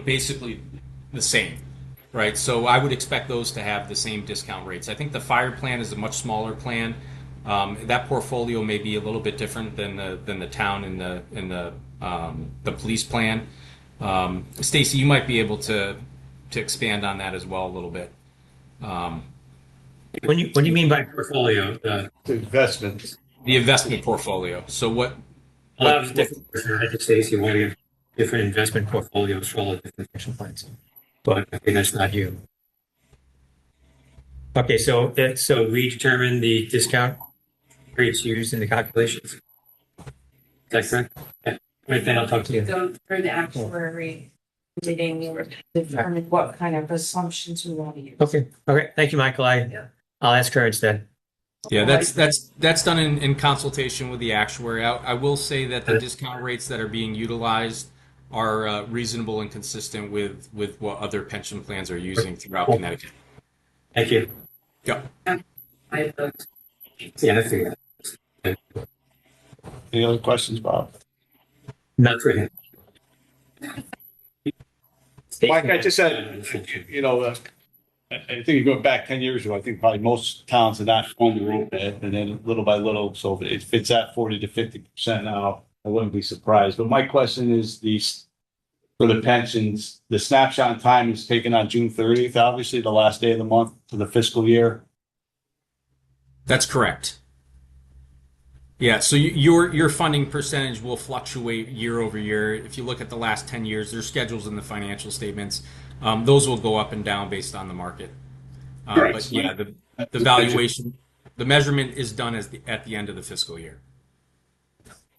basically the same, right? So I would expect those to have the same discount rates. I think the fire plan is a much smaller plan. That portfolio may be a little bit different than the town and the police plan. Stacy, you might be able to expand on that as well a little bit. What do you mean by portfolio? The investments. The investment portfolio. So what? I was different. I think Stacy wanted different investment portfolios for all the different pension plans, but I think that's not you. Okay, so we determine the discount rates used in the calculations. Is that correct? Yeah. Right, then I'll talk to you. Go through the actuary meeting or determine what kind of assumptions we want to use. Okay. Okay. Thank you, Michael. I'll ask her instead. Yeah, that's done in consultation with the actuary. I will say that the discount rates that are being utilized are reasonable and consistent with what other pension plans are using throughout Connecticut. Thank you. Yeah. Yeah, that's it. Any other questions, Bob? Not for him. Mike, I just said, I think going back 10 years ago, I think probably most towns are not on the road bed, and then little by little, so if it's at 40 to 50% now, I wouldn't be surprised. But my question is for the pensions, the snapshot in time is taken on June 30th, obviously the last day of the month for the fiscal year. That's correct. Yeah, so your funding percentage will fluctuate year over year. If you look at the last 10 years, there's schedules in the financial statements. Those will go up and down based on the market. Right. But yeah, the valuation, the measurement is done at the end of the fiscal year.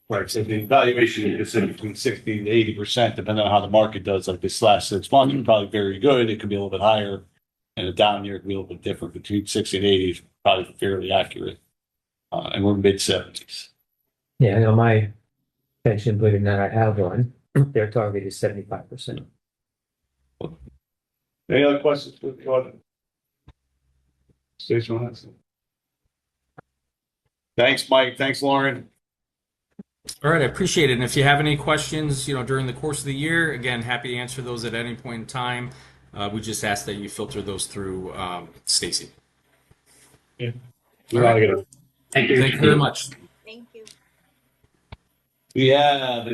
Right, so the valuation is between 60 to 80%, depending on how the market does, like this last 6 months, probably very good. It could be a little bit higher. And a down year could be a little bit different. Between 60 and 80 is probably fairly accurate. And we're mid-70s. Yeah, I know my pension, believe it or not, I have one. Their target is 75%. Any other questions for the audience? Station Hanson. Thanks, Mike. Thanks, Lauren. All right, I appreciate it. And if you have any questions, during the course of the year, again, happy to answer those at any point in time. We just ask that you filter those through Stacy. Yeah. All right. Thank you. Thank you very much. Thank you. We have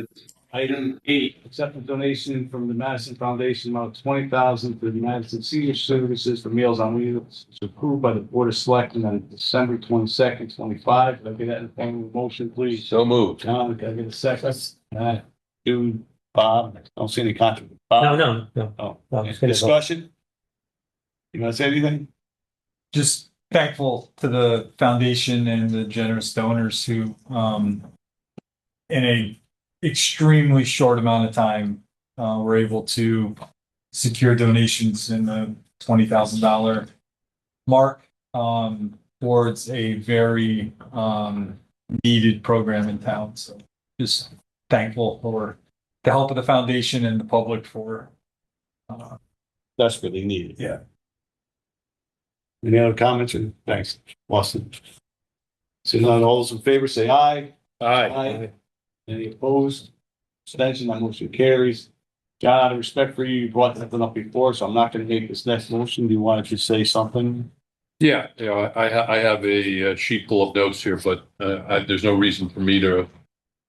item 8, accept a donation from the Madison Foundation amount of $20,000 to the Madison Senior Services for Meals on Wheels. It's approved by the Board of Selectmen on December 22nd, 25. Can I get that in form of a motion, please? So moved. John, can I get a second? Dude, Bob, I don't see any contribution. Bob? No. Oh, I'm just gonna vote. discussion? You want to say anything? Just thankful to the foundation and the generous donors who, in a extremely short amount of time, were able to secure donations in the $20,000 mark towards a very needed program in town. So just thankful for the help of the foundation and the public for. Desperately needed. Yeah. Any other comments? Thanks, Austin. Seeing none, all those in favor say aye. Aye. Any opposed? Abstention, that motion carries. John, out of respect for you, you brought something up before, so I'm not going to make this next motion. Do you want to just say something? Yeah, I have a sheet full of notes here, but there's no reason for me to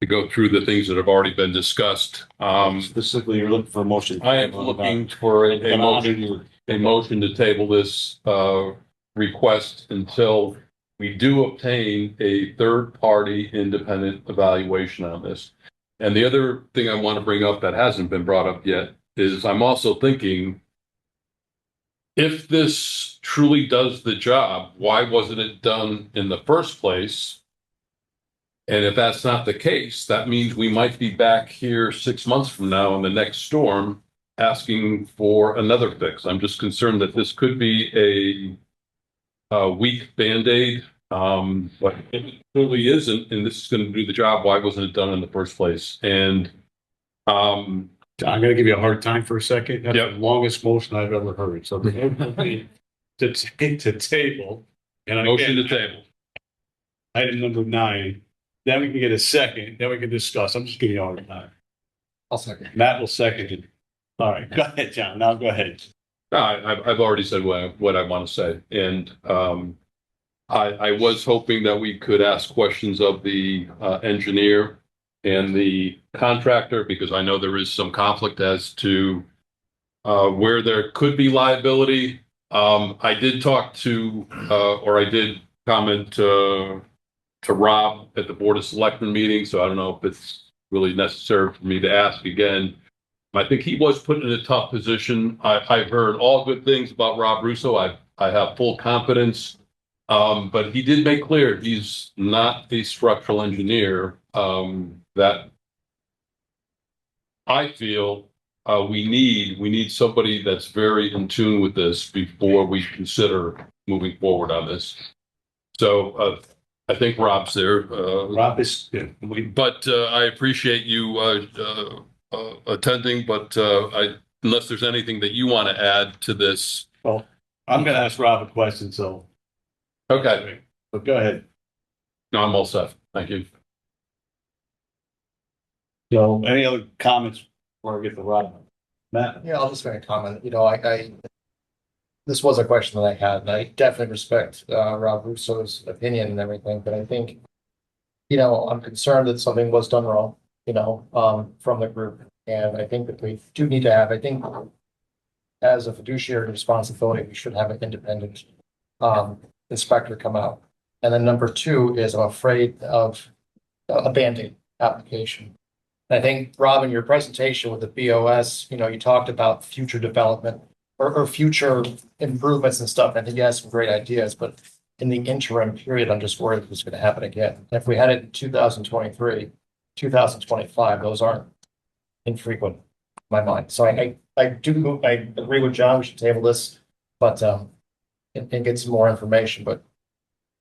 go through the things that have already been discussed. Specifically, you're looking for a motion. I am looking for a motion to table this request until we do obtain a third-party independent evaluation on this. And the other thing I want to bring up that hasn't been brought up yet is I'm also thinking, if this truly does the job, why wasn't it done in the first place? And if that's not the case, that means we might be back here 6 months from now in the next storm asking for another fix. I'm just concerned that this could be a weak Band-Aid, but if it clearly isn't, and this is going to do the job, why wasn't it done in the first place? And I'm going to give you a hard time for a second. That's the longest motion I've ever heard. So to table. And motion to table. Item number 9. Then we can get a second. Then we can discuss. I'm just giving you a hard time. I'll second. Matt will second it. All right, go ahead, John. Now go ahead. No, I've already said what I want to say. And I was hoping that we could ask questions of the engineer and the contractor, because I know there is some conflict as to where there could be liability. I did talk to, or I did comment to Rob at the Board of Selectmen meeting, so I don't know if it's really necessary for me to ask again. I think he was put in a tough position. I've heard all good things about Rob Russo. I have full confidence But he did make clear he's not a structural engineer, that I feel we need somebody that's very in tune with this before we consider moving forward on this. So I think Rob's there. Rob is, yeah, But I appreciate you attending. But unless there's anything that you want to add to this, well, I'm gonna ask Rob a question, so, okay. but go ahead. No, I'm all set. Thank you. So any other comments before I get to Rob? Matt? Yeah, I'll just make a comment. This was a question that I had, and I definitely respect Rob Russo's opinion and everything, but I think, I'm concerned that something was done wrong, from the group. And I think that we do need to have, I think, as a fiduciary responsibility, we should have an independent inspector come out. And then number two is I'm afraid of a Band-Aid application. I think, Rob, in your presentation with the BOS, you talked about future development or future improvements and stuff. I think you had some great ideas, but in the interim period, I'm just worried what's going to happen again. If we had it in 2023, 2025, those aren't infrequent in my mind. So I agree with John, we should table this, but and get some more information, but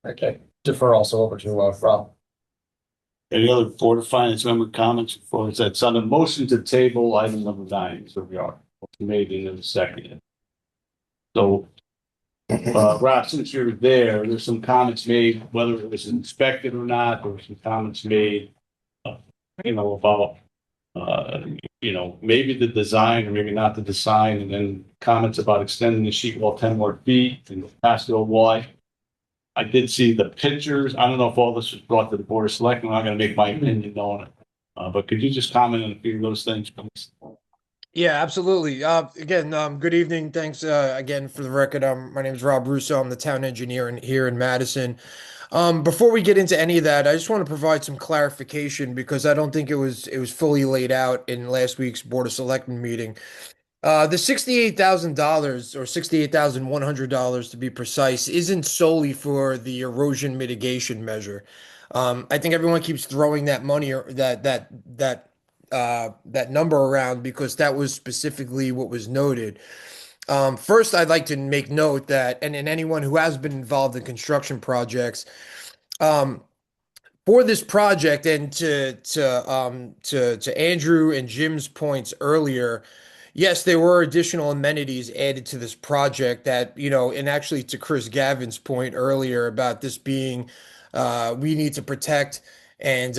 okay, defer also over to Rob. Any other Board of Finance member comments before it's on the motion to table item number 9, so we are maybe in a second. So, Rob, since you're there's some comments made, whether it was inspected or not, there were some comments made, about, maybe the design or maybe not the design, and then comments about extending the sheet wall 10 more feet and the patio wall. I did see the pictures. I don't know if all this was brought to the Board of Selectmen. I'm not going to make my opinion on it. But could you just comment on a few of those things, please? Yeah, absolutely. Again, good evening. Thanks again for the record. My name is Rob Russo. I'm the town engineer here in Madison. Before we get into any of that, I just want to provide some clarification because I don't think it was fully laid out in last week's Board of Selectmen meeting. The $68,000 or $68,100 to be precise isn't solely for the erosion mitigation measure. I think everyone keeps throwing that money or that number around because that was specifically what was noted. First, I'd like to make note that, and anyone who has been involved in construction projects, for this project, and to Andrew and Jim's points earlier, yes, there were additional amenities added to this project that, and actually to Chris Gavin's point earlier about this being, we need to protect and,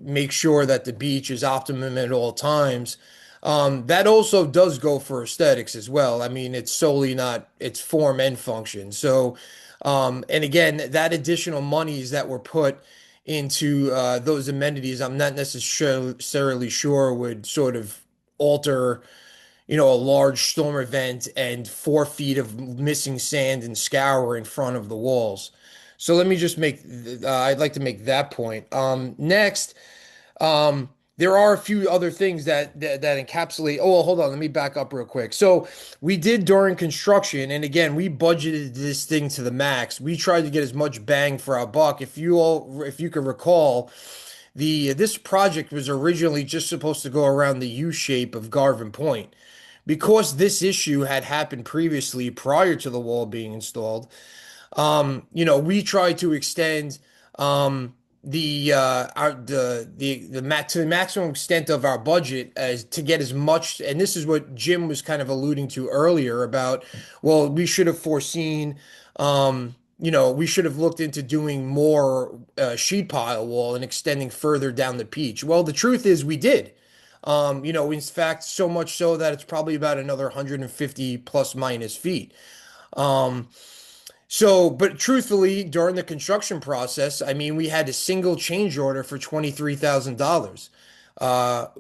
make sure that the beach is optimum at all times. That also does go for aesthetics as well. I mean, it's solely not, it's form and function. So, and again, that additional monies that were put into those amenities, I'm not necessarily sure would sort of alter, a large storm event and 4 feet of missing sand and scour in front of the walls. So let me just I'd like to make that point. Next, there are a few other things that encapsulate. Oh, well, hold on. Let me back up real quick. So we did during construction, and again, we budgeted this thing to the max. We tried to get as much bang for our buck. If you can recall, this project was originally just supposed to go around the U shape of Garvin Point. Because this issue had happened previously prior to the wall being installed, we tried to extend to the maximum extent of our budget as to get as much. And this is what Jim was kind of alluding to earlier about, well, we should have foreseen, we should have looked into doing more sheet pile wall and extending further down the beach. Well, the truth is we did. In fact, so much so that it's probably about another 150 plus minus feet. But truthfully, during the construction process, I mean, we had a single change order for $23,000,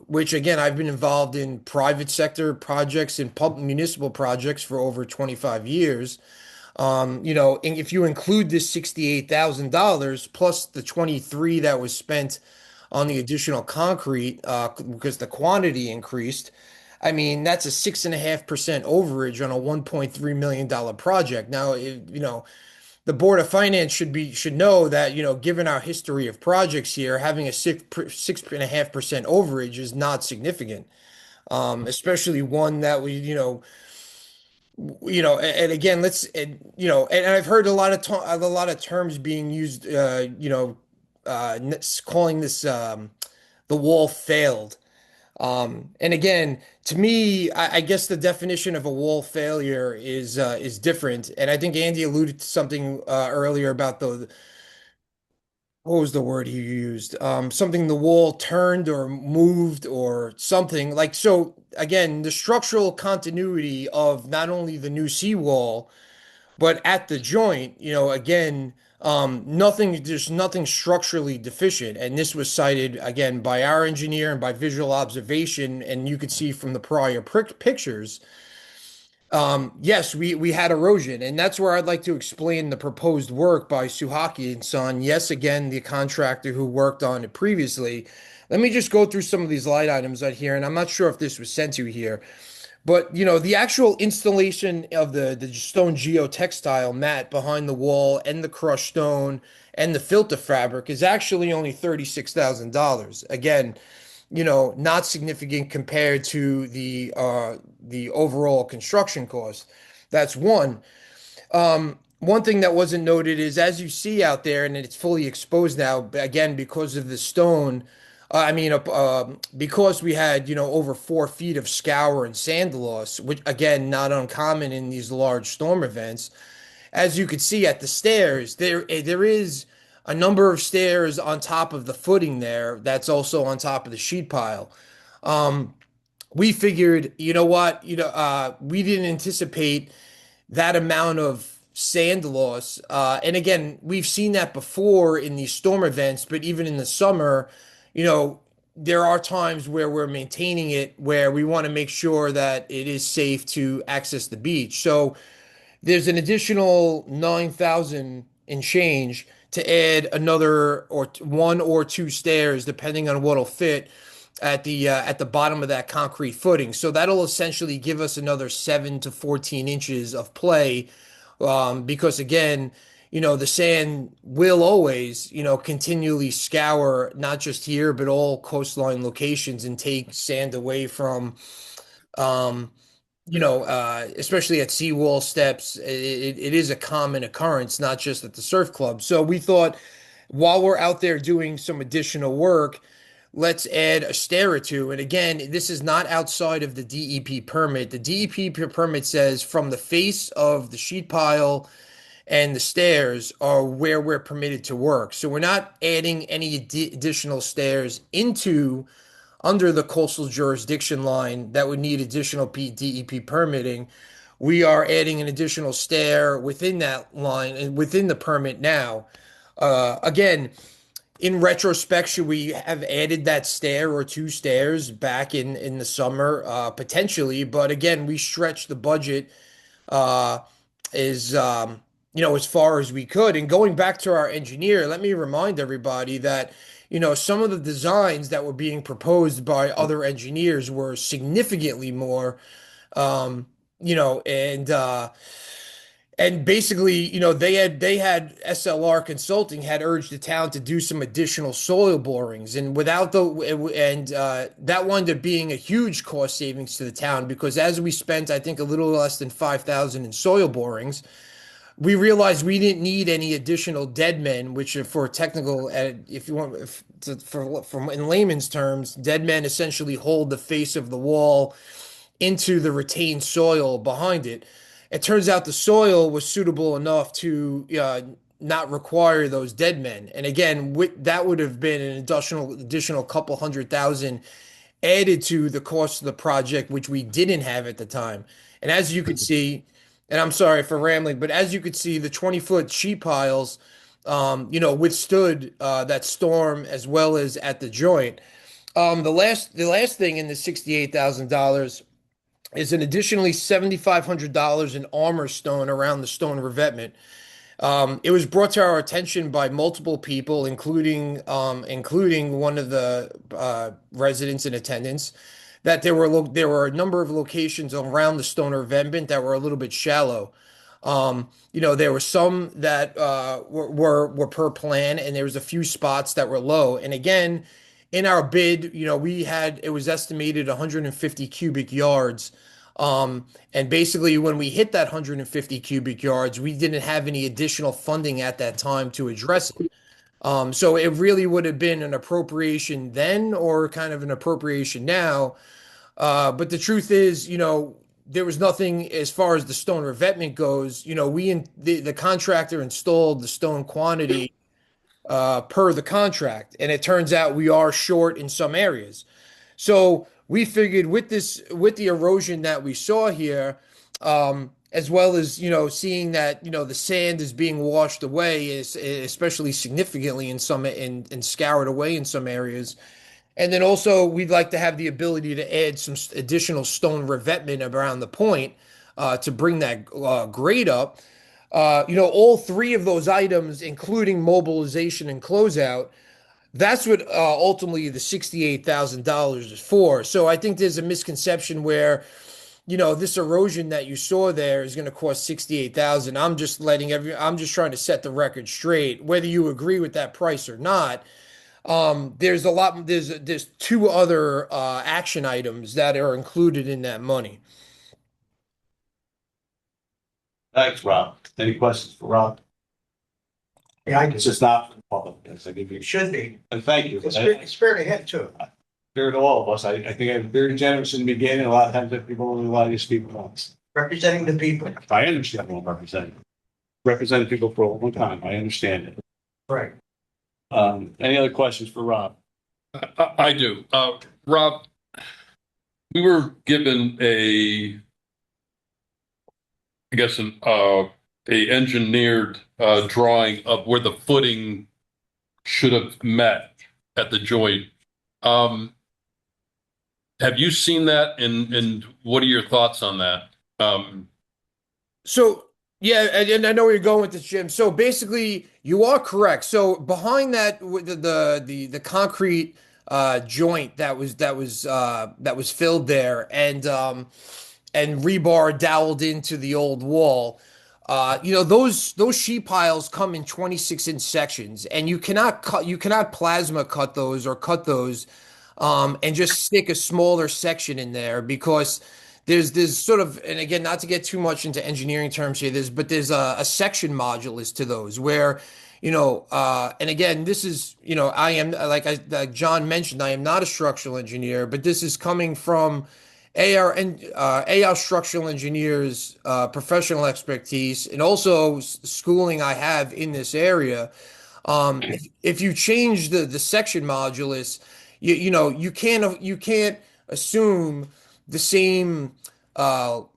which again, I've been involved in private sector projects and municipal projects for over 25 years. And if you include this $68,000 plus the 23 that was spent on the additional concrete, because the quantity increased, I mean, that's a 6.5% overage on a $1.3 million project. Now, the Board of Finance should know that, given our history of projects here, having a 6.5% overage is not significant. Especially one that we, and again, and I've heard a lot of terms being used, calling this the wall failed. And again, to me, I guess the definition of a wall failure is different. And I think Andy alluded to something earlier about what was the word he used? Something the wall turned or moved or something like so. Again, the structural continuity of not only the new seawall, but at the joint, again, there's nothing structurally deficient. And this was cited again by our engineer and by visual observation. And you could see from the prior pictures, yes, we had erosion, and that's where I'd like to explain the proposed work by Suhaki and Son. Yes, again, the contractor who worked on it previously. Let me just go through some of these light items right here, and I'm not sure if this was sent to you here. But the actual installation of the stone geotextile mat behind the wall and the crushed stone and the filter fabric is actually only $36,000. Again, not significant compared to the overall construction cost. That's one. One thing that wasn't noted is as you see out there, and it's fully exposed now, again, because of the stone. Because we had, over 4 feet of scour and sand loss, which again, not uncommon in these large storm events. As you could see at the stairs, there is a number of stairs on top of the footing there. That's also on top of the sheet pile. We figured, you know what, we didn't anticipate that amount of sand loss. And again, we've seen that before in these storm events, but even in the summer, there are times where we're maintaining it where we want to make sure that it is safe to access the beach. So there's an additional 9,000 and change to add another or one or two stairs, depending on what'll fit at the bottom of that concrete footing. So that'll essentially give us another 7 to 14 inches of play, because again, the sand will always, continually scour not just here but all coastline locations and take sand away from, especially at seawall steps. It is a common occurrence, not just at the surf club. So we thought while we're out there doing some additional work, let's add a stair or two. And again, this is not outside of the DEP permit. The DEP permit says from the face of the sheet pile and the stairs are where we're permitted to work. So we're not adding any additional stairs under the coastal jurisdiction line that would need additional DEP permitting. We are adding an additional stair within that line and within the permit now. Again, in retrospection, we have added that stair or two stairs back in the summer, potentially. But again, we stretched the budget as far as we could. And going back to our engineer, let me remind everybody that, some of the designs that were being proposed by other engineers were significantly more, and basically, they had SLR Consulting had urged the town to do some additional soil borings, and that wound up being a huge cost savings to the town because as we spent, I think, a little less than 5,000 in soil borings, we realized we didn't need any additional dead men, which are for technical, if you want, from in layman's terms, dead men essentially hold the face of the wall into the retained soil behind it. It turns out the soil was suitable enough to not require those dead men. And again, that would have been an additional couple $100,000 added to the cost of the project, which we didn't have at the time. And as you could see, and I'm sorry for rambling, but as you could see, the 20-foot sheet piles, withstood that storm as well as at the joint. The last thing in the $68,000 is an additionally $7,500 in armor stone around the stone revetment. It was brought to our attention by multiple people, including one of the residents in attendance, that there were a number of locations around the stone revetment that were a little bit shallow. There were some that were per plan, and there was a few spots that were low. And again, in our bid, it was estimated 150 cubic yards. And basically, when we hit that 150 cubic yards, we didn't have any additional funding at that time to address it. So it really would have been an appropriation then or kind of an appropriation now. But the truth is, there was nothing as far as the stone revetment goes. The contractor installed the stone quantity per the contract, and it turns out we are short in some areas. So we figured with the erosion that we saw here, as well as, seeing that, the sand is being washed away, especially significantly and scoured away in some areas. And then also we'd like to have the ability to add some additional stone revetment around the point, to bring that grade up. All three of those items, including mobilization and closeout, that's what ultimately the $68,000 is for. So I think there's a misconception where, this erosion that you saw there is going to cost 68,000. I'm just trying to set the record straight, whether you agree with that price or not. There's two other action items that are included in that money. Thanks, Rob. Any questions for Rob? Yeah, I It's do. just not for the public. Yes, I give you. It should be. And thank you. It's fair to him too. Fair to all of us. I think I'm very generous in the beginning. A lot of times that people only allow you to speak once. Representing the people. I understand what I'm representing. Represented people for a long time. I understand it. Right. Any other questions for Rob? I do. Rob, we were given a engineered drawing of where the footing should have met at the joint. Have you seen that, and what are your thoughts on that? So yeah, and I know where you're going with this, Jim. So basically, you are correct. So behind that, the concrete joint that was filled there, and rebar doweled into the old wall. Those sheet piles come in 26-inch sections, and you cannot plasma cut those or cut those, and just stick a smaller section in there, because there's sort of, and again, not to get too much into engineering terms here, there's a section modulus to those where, and again, this is, I am, like John mentioned, I am not a structural engineer, but this is coming from AR structural engineers, professional expertise, and also schooling I have in this area. If you change the section modulus, you can't assume the same. I'm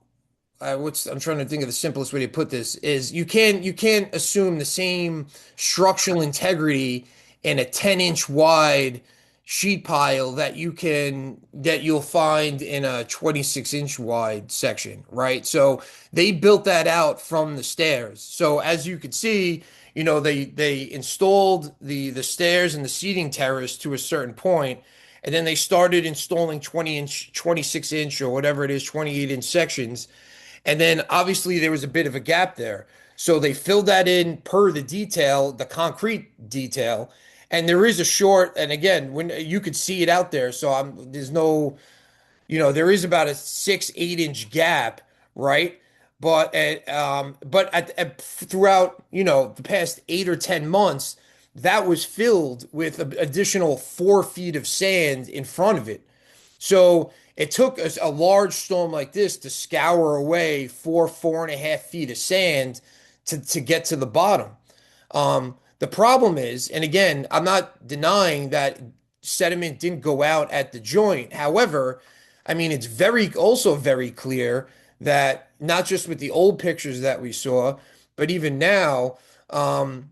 trying to think of the simplest way to put this is you can't assume the same structural integrity in a 10-inch wide sheet pile that you'll find in a 26-inch wide section, right? So they built that out from the stairs. So as you could see, they installed the stairs and the seating terrace to a certain point, and then they started installing 20-inch, 26-inch, or whatever it is, 28-inch sections. And then obviously there was a bit of a gap there. So they filled that in per the concrete detail. And there is a short, and again, when you could see it out there, so there's no, there is about a 6-8 inch gap, right? But throughout, the past 8 or 10 months, that was filled with an additional 4 feet of sand in front of it. So it took a large storm like this to scour away 4.5 feet of sand to get to the bottom. The problem is, and again, I'm not denying that sediment didn't go out at the joint. However, I mean, it's also very clear that not just with the old pictures that we saw, but even now,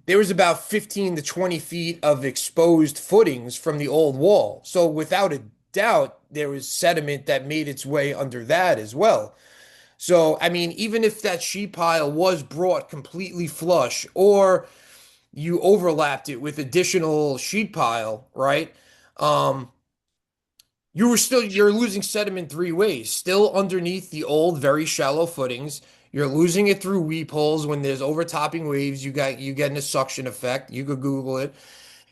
there was about 15 to 20 feet of exposed footings from the old wall. So without a doubt, there was sediment that made its way under that as well. So, I mean, even if that sheet pile was brought completely flush, or you overlapped it with additional sheet pile, right? You're losing sediment 3 ways. Still underneath the old, very shallow footings, You're losing it through weep holes when there's overtopping waves. You getting a suction effect. You could Google it.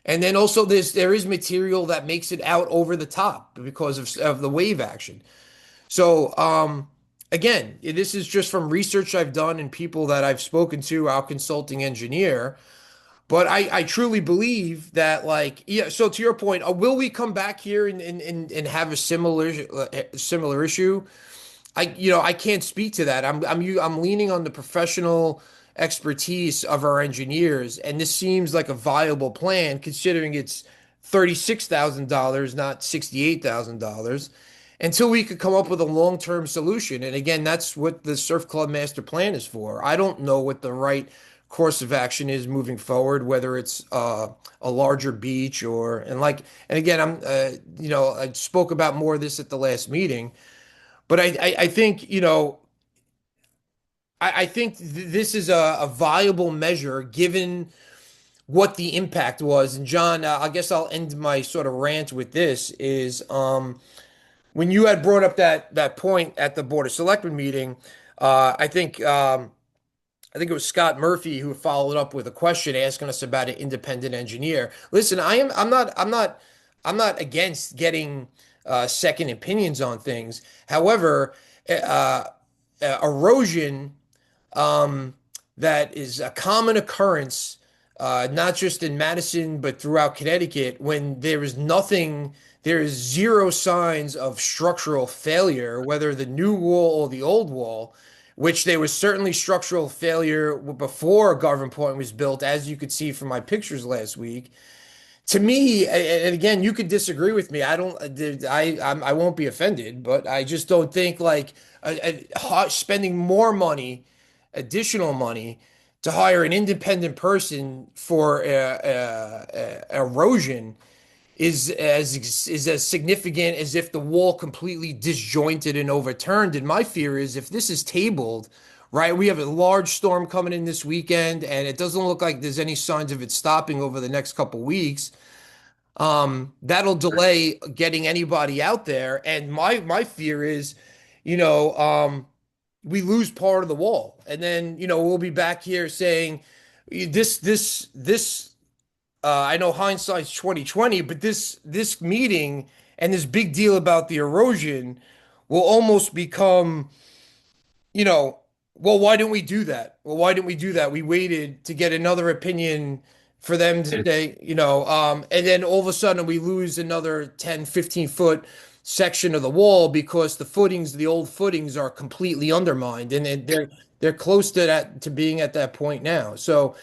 And then also there is material that makes it out over the top because of the wave action. So again, this is just from research I've done and people that I've spoken to, our consulting engineer. But I truly believe that, like, yeah, so to your point, will we come back here and have a similar issue? I can't speak to that. I'm leaning on the professional expertise of our engineers, and this seems like a viable plan considering it's $36,000, not $68,000, until we could come up with a long-term solution. And again, that's what the Surf Club Master Plan is for. I don't know what the right course of action is moving forward, whether it's a larger beach and again, I spoke about more of this at the last meeting. But I think, I think this is a viable measure given what the impact was. And John, I guess I'll end my sort of rant with this is when you had brought up that point at the Board of Selectmen meeting, I think it was Scott Murphy who followed up with a question asking us about an independent engineer. Listen, I'm not against getting second opinions on things. However, erosion that is a common occurrence, not just in Madison, but throughout Connecticut, when there is zero signs of structural failure, whether the new wall or the old wall, which there was certainly structural failure before Garvin Point was built, as you could see from my pictures last week. To me, and again, you could disagree with me. I won't be offended, but I just don't think like spending more money, additional money, to hire an independent person for erosion is as significant as if the wall completely disjointed and overturned. And my fear is if this is tabled, right, we have a large storm coming in this weekend, and it doesn't look like there's any signs of it stopping over the next couple weeks. That'll delay getting anybody out there. And my fear is, we lose part of the wall, and then we'll be back here saying this. I know hindsight's 2020, but this meeting and this big deal about the erosion will almost become, well, why didn't we do that? Well, why didn't we do that? We waited to get another opinion for them to say, and then all of a sudden we lose another 10, 15 foot section of the wall because the old footings are completely undermined, and they're close to that, to being at that point now. So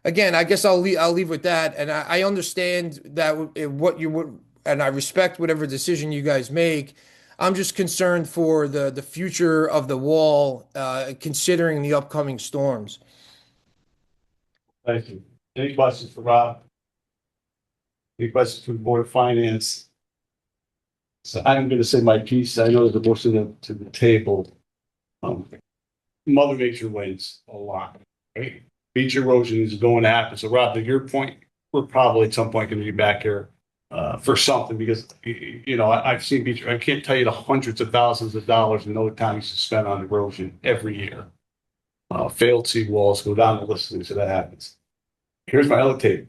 again, I guess I'll leave with that. And I understand that what you would, and I respect whatever decision you guys make. I'm just concerned for the future of the wall, considering the upcoming storms. Thank you. Any questions for Rob? Any questions for the Board of Finance? So I'm going to say my piece. I know there's a motion to the table. Mother Nature wins a lot, right? Beach erosion is going to happen. So Rob, to your point, we're probably at some point going to be back here for something because, I've seen beach, I can't tell you the hundreds of thousands of dollars in no time to spend on erosion every year. Failed seawalls, go down the list of things that happens. Here's my other take.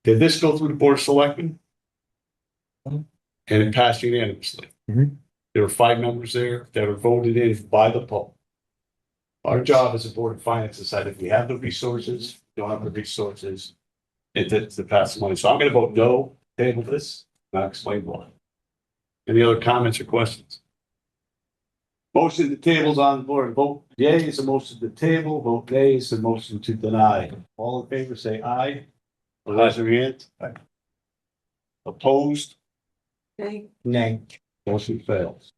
Did this go through the Board of Selectmen? And it passed unanimously. Mhm. There were 5 members there that were voted in by the public. Our job as a Board of Finance to decide if we have the resources, don't have the resources, and to pass the money. So I'm going to vote no, table this, and I'll explain why. Any other comments or questions? Motion to tables on the board. Vote yea is a motion to table. Vote nay is a motion to deny. All in favor say aye. Raise your hand. Aye. Opposed? Nay. Motion fails.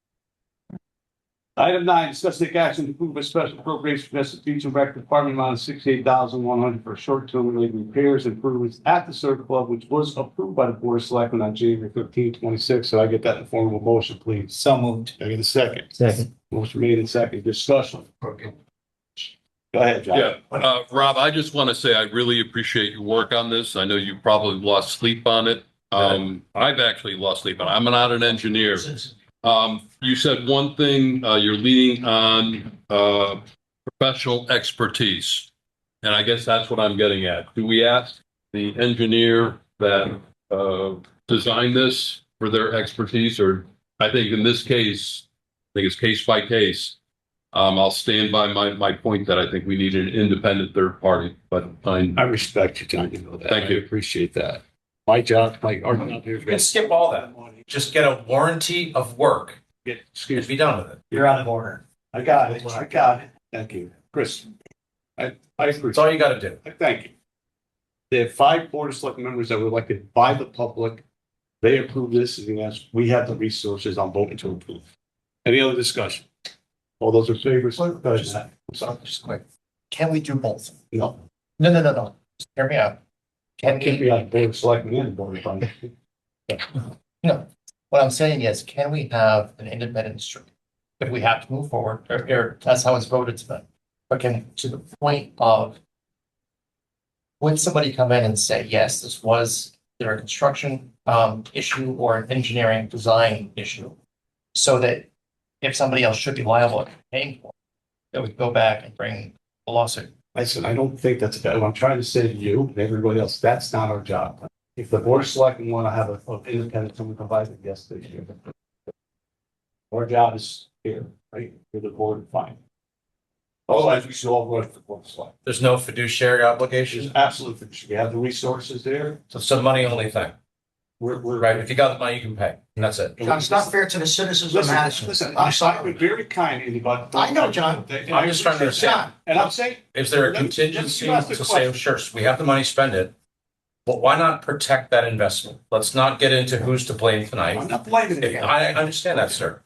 Item 9, discuss take action to approve a special appropriation for the Beach and Rec Department amount of $68,100 for short-term related repairs and improvements at the Surf Club, which was approved by the Board of Selectmen on January 15, 26. So I get that in the form of a motion, please. So moved. I get a second. Second. Motion made in second. Discussion. Okay. Go ahead, John. Yeah, Rob, I just want to say I really appreciate your work on this. I know you probably lost sleep on it. I've actually lost sleep on it. I'm not an engineer. You said one thing, you're leaning on professional expertise. And I guess that's what I'm getting at. Do we ask the engineer that designed this for their expertise? Or I think in this case, I think it's case by case. I'll stand by my point that I think we need an independent third party, but I respect you, John, you know that. Thank you. I appreciate that. My job, my argument here. You can skip all that. Just get a warranty of work. Excuse Be me. done with it. You're out of order. I got it. I got it. Thank you. Chris, I agree. That's all you got to do. Thank you. There are 5 Board of Select members that were elected by the public. They approved this, and yes, we have the resources. I'm voting to approve. Any other discussion? All those in favor? I'm sorry. Just quick. Can we do both? No. No. Just hear me out. Can be on the Board of Selectmen and the Board of Finance. No. What I'm saying is, can we have an independent stream? If we have to move forward, or that's how it's voted tonight. But can, to the point of, would somebody come in and say, yes, this was either a construction issue or an engineering design issue? So that if somebody else should be liable and paying for it, that we go back and bring a lawsuit. Listen, I don't think that's what I'm trying to say to you and everybody else. That's not our job. If the Board of Selectmen want to have an independent, someone provide it, yes, they should. Our job is here, right? We're the Board of Finance. Otherwise, we should all work for the Board of Selectmen. There's no fiduciary obligation. There's absolutely, we have the resources there. So it's a money only thing. We're Right. If you got the money, you can pay. And that's it. John, it's not fair to the citizens of Madison. Listen, I'm I'm sorry. very kind, but. I know, John. I'm just trying to understand. And I'm saying. Is there a Let me contingency ask the to say, oh, question. sure, we have the money, spend it? But why not protect that investment? Let's not get into who's to blame I'm tonight. not blaming it. I understand that, sir.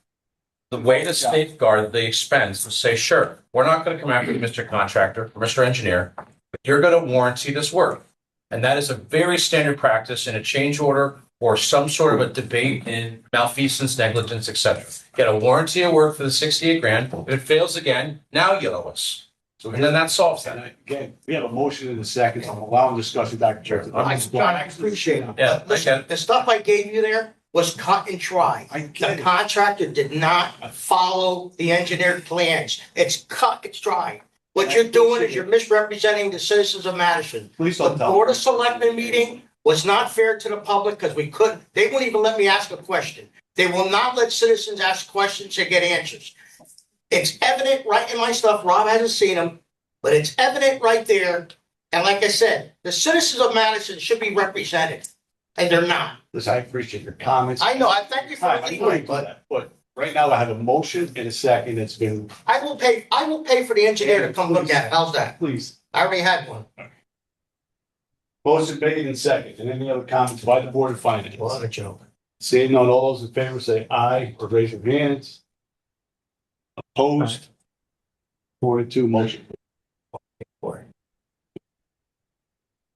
The way to safeguard the expense is say, sure, we're not going to come after you, Mr. Contractor, or Mr. Engineer, but you're going to warranty this work. And that is a very standard practice in a change order or some sort of a debate in malfeasance, negligence, etc. Get a warranty of work for the 68 grand. If it fails again, now you owe us. So And then that solves And that. again, we have a motion in a second, so I'm allowing discussion, Dr. Chair. John, I appreciate it. Yeah, I Listen, get it. the stuff I gave you there was cut and dry. I get The it. contractor did not follow the engineered plans. It's cut, it's dry. What you're doing is you're misrepresenting the citizens of Madison. Please The don't tell. Board of Selectmen meeting was not fair to the public because we couldn't, they wouldn't even let me ask a question. They will not let citizens ask questions and get answers. It's evident right in my stuff, Rob hasn't seen them, but it's evident right there. And like I said, the citizens of Madison should be represented, and they're not. Listen, I appreciate your comments. I know, I thank you for I'm the going leeway, to but that, but right now I have a motion in a second that's been, I will pay for the engineer to come look at it. How's that? please. I already had one. Motion made in second. And any other comments by the Board of Finance? What a joke. Seeing none, all those in favor say aye or raise your hands. Opposed? 4-2, motion.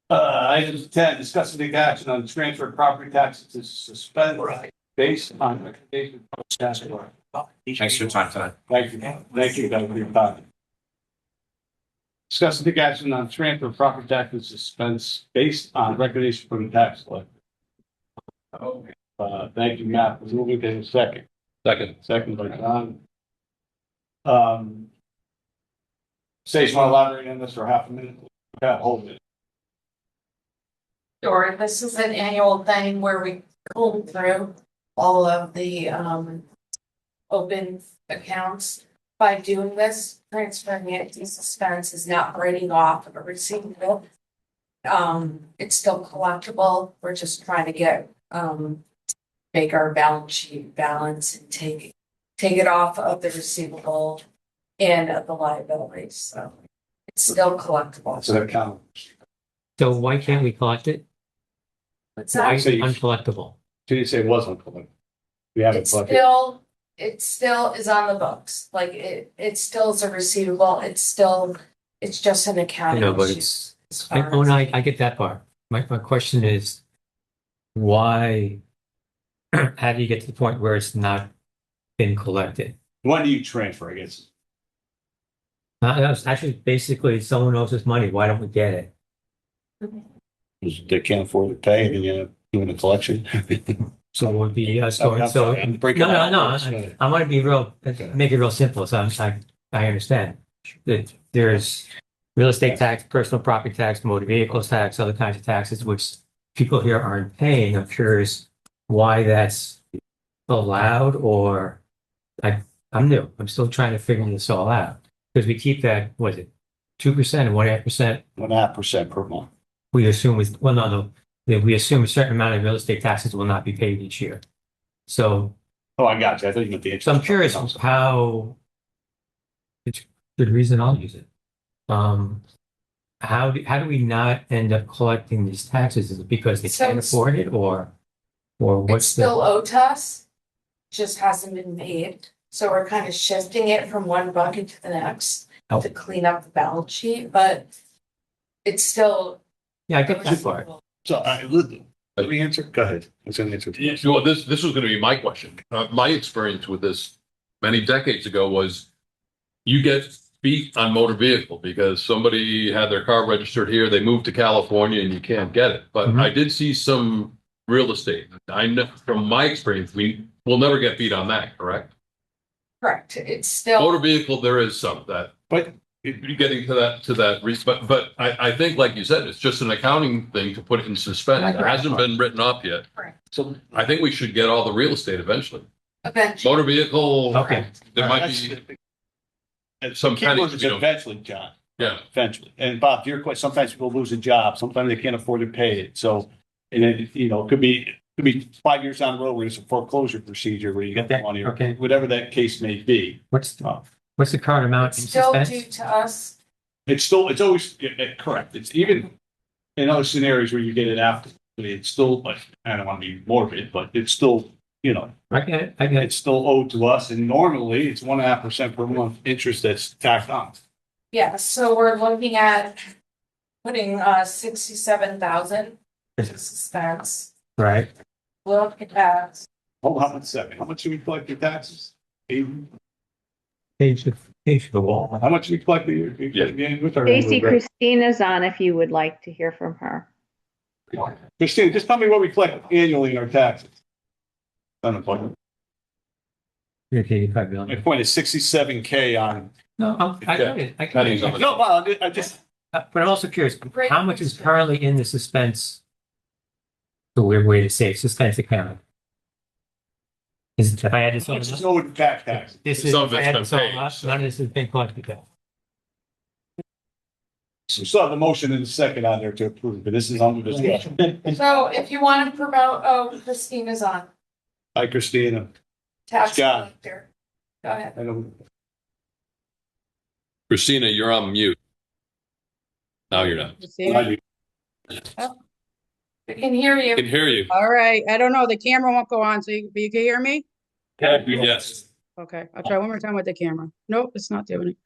Item 10, discussing the action on the transfer of property taxes to suspend based on recommendation. Thanks for your time tonight. Thank you. Thank you, guys, for your time. Discussing the action on transfer of property taxes suspense based on recommendation from the tax collector. Okay. Thank you, Matt. We're moving to the second. Second by John. Say, you want to elaborate on this for half a minute? Okay, hold it. Sure, this is an annual thing where we pull through all of the open accounts. By doing this, transferring it to suspense is not writing off of a receivable. It's still collectible. We're just trying to get make our balance sheet balance and take it off of the receivable and of the liabilities. So it's still collectible. That's an account. So why can't we collect it? It's Why not, is it uncollectible? She didn't say it wasn't collected. We haven't it's collected. still is on the books. Like it still is a receivable. It's just an accounting No, but issue it's, as far as- I get that part. My question is, why, how do you get to the point where it's not been collected? When do you transfer, I guess? That's actually basically someone owes us money. Why don't we get it? They can't afford to pay and you're doing a collection. So it would be us going, so, I'm no, breaking no, down. no, I want to be real, make it real simple, so I understand. that there's real estate tax, personal property tax, motor vehicles tax, other kinds of taxes, which people here aren't paying. I'm curious why that's allowed, or I'm new. I'm still trying to figure this all out. Because we keep that, was it 2% and 1.5%? 1.5% per month. We assume no. We assume a certain amount of real estate taxes will not be paid each year. So, Oh, I got you. I thought you meant the interest. so I'm curious how, it's a good reason I'll use it. How do we not end up collecting these taxes? Is it because they So can't it's- afford it, or It's what's still owed to us, just hasn't been paid. So we're kind of shifting it from one bucket to the next Oh. to clean up the balance sheet, but it's still. Yeah, I get that part. So, let me answer. Go ahead. I was going to answer. Yeah, well, this was going to be my question. My experience with this many decades ago was you get beat on motor vehicle because somebody had their car registered here, they moved to California and you can't get it. But Mhm. I did see some real estate. I know from my experience, we will never get beat on that, correct? Correct, it's still. Motor vehicle, there is some that, But you're getting to that, but I think, like you said, it's just an accounting thing to put it in suspense. It hasn't been written up yet. Correct. So I think we should get all the real estate eventually. Eventually. Motor vehicle. Okay. There might that's, be and some key word pennies is we don't- eventually, John. Yeah. Eventually. And Bob, to your question, sometimes people lose a job, sometimes they can't afford to pay it. So, and then, it could be 5 years down the road where it's a foreclosure procedure where you get the Okay, money or okay. whatever that case may be. What's the current amount in It's still due suspense? to us. It's always correct. It's even in other scenarios where you get it after, but it's still, like, I don't want to be morbid, but it's still, I get it. I get it. it's still owed to us. And normally it's 1.5% per month interest that's tacked on. Yeah, so we're looking at putting 67,000 to suspense. Right. Look at that. Hold on a second. How much do we collect your taxes? Page the wall. How much do we collect a year? Stacy, Christina's on if you would like to hear from her. Christine, just tell me what we collect annually in our taxes. Unemployment. 85 My million. point is 67K on. No, I get it. I get Pennies it. on No, well, I just, But I'm also curious, Great how much is question. currently in the suspense? The weird way to say it, suspense account. Is if I had this all it's just up, owed back taxes. this is, Some if of I it's had been this all paid, up, so- none of this has been collected yet. So still have the motion in the second on there to approve, but this is under discussion. So if you want to promote, Christina's on, Hi, Christina. tax Scott. collector. Go ahead. I don't- Christina, you're on mute. Now you're not. We can hear I you. can hear you. All right, I don't know, the camera won't go on, so you can hear me? Yes. Okay, I'll try one more time with the camera. Nope, it's not doing it.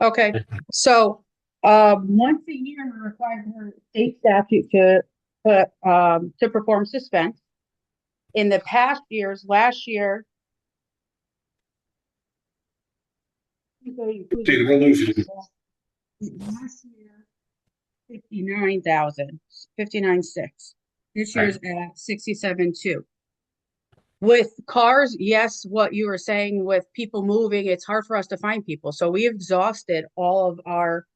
Okay, so, once a year, we're required per state statute to perform suspense. In the past years, last year. Christina, we're losing you. Last year, 59,000, 59,600. This year's at 67,200. With cars, yes, what you were saying with people moving, it's hard for us to find people. So we exhausted all of our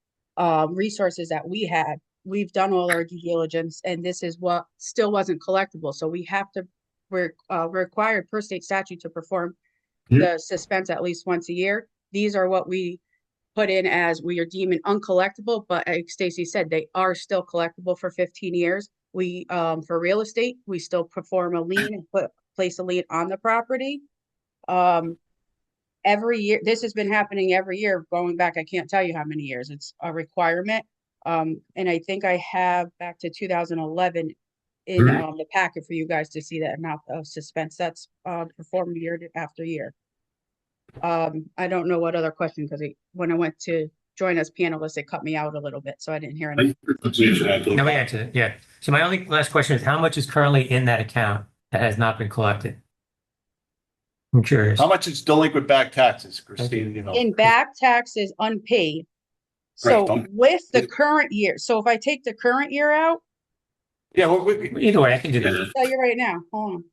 resources that we had. We've done all our due diligence, and this is what still wasn't collectible. So we have to, we're required per state statute to perform the suspense at least once a year. These are what we put in as we are deeming uncollectible, but like Stacy said, they are still collectible for 15 years. We, for real estate, we still perform a lien and place a lien on the property. Every year, this has been happening every year, going back, I can't tell you how many years. It's a requirement. And I think I have back to 2011 in the packet for you guys to see that amount of suspense that's performed year after year. I don't know what other question, because when I went to join as panelists, it cut me out a little bit, so I didn't hear anything. No, we answered it, yeah. So my only last question is, how much is currently in that account that has not been collected? I'm curious. How much is delinquent back taxes, Christina? In back taxes unpaid. So Right, with the current year, so if I take the current year out, Yeah, well, Either way, I can do that. I'll tell you right now, hold on.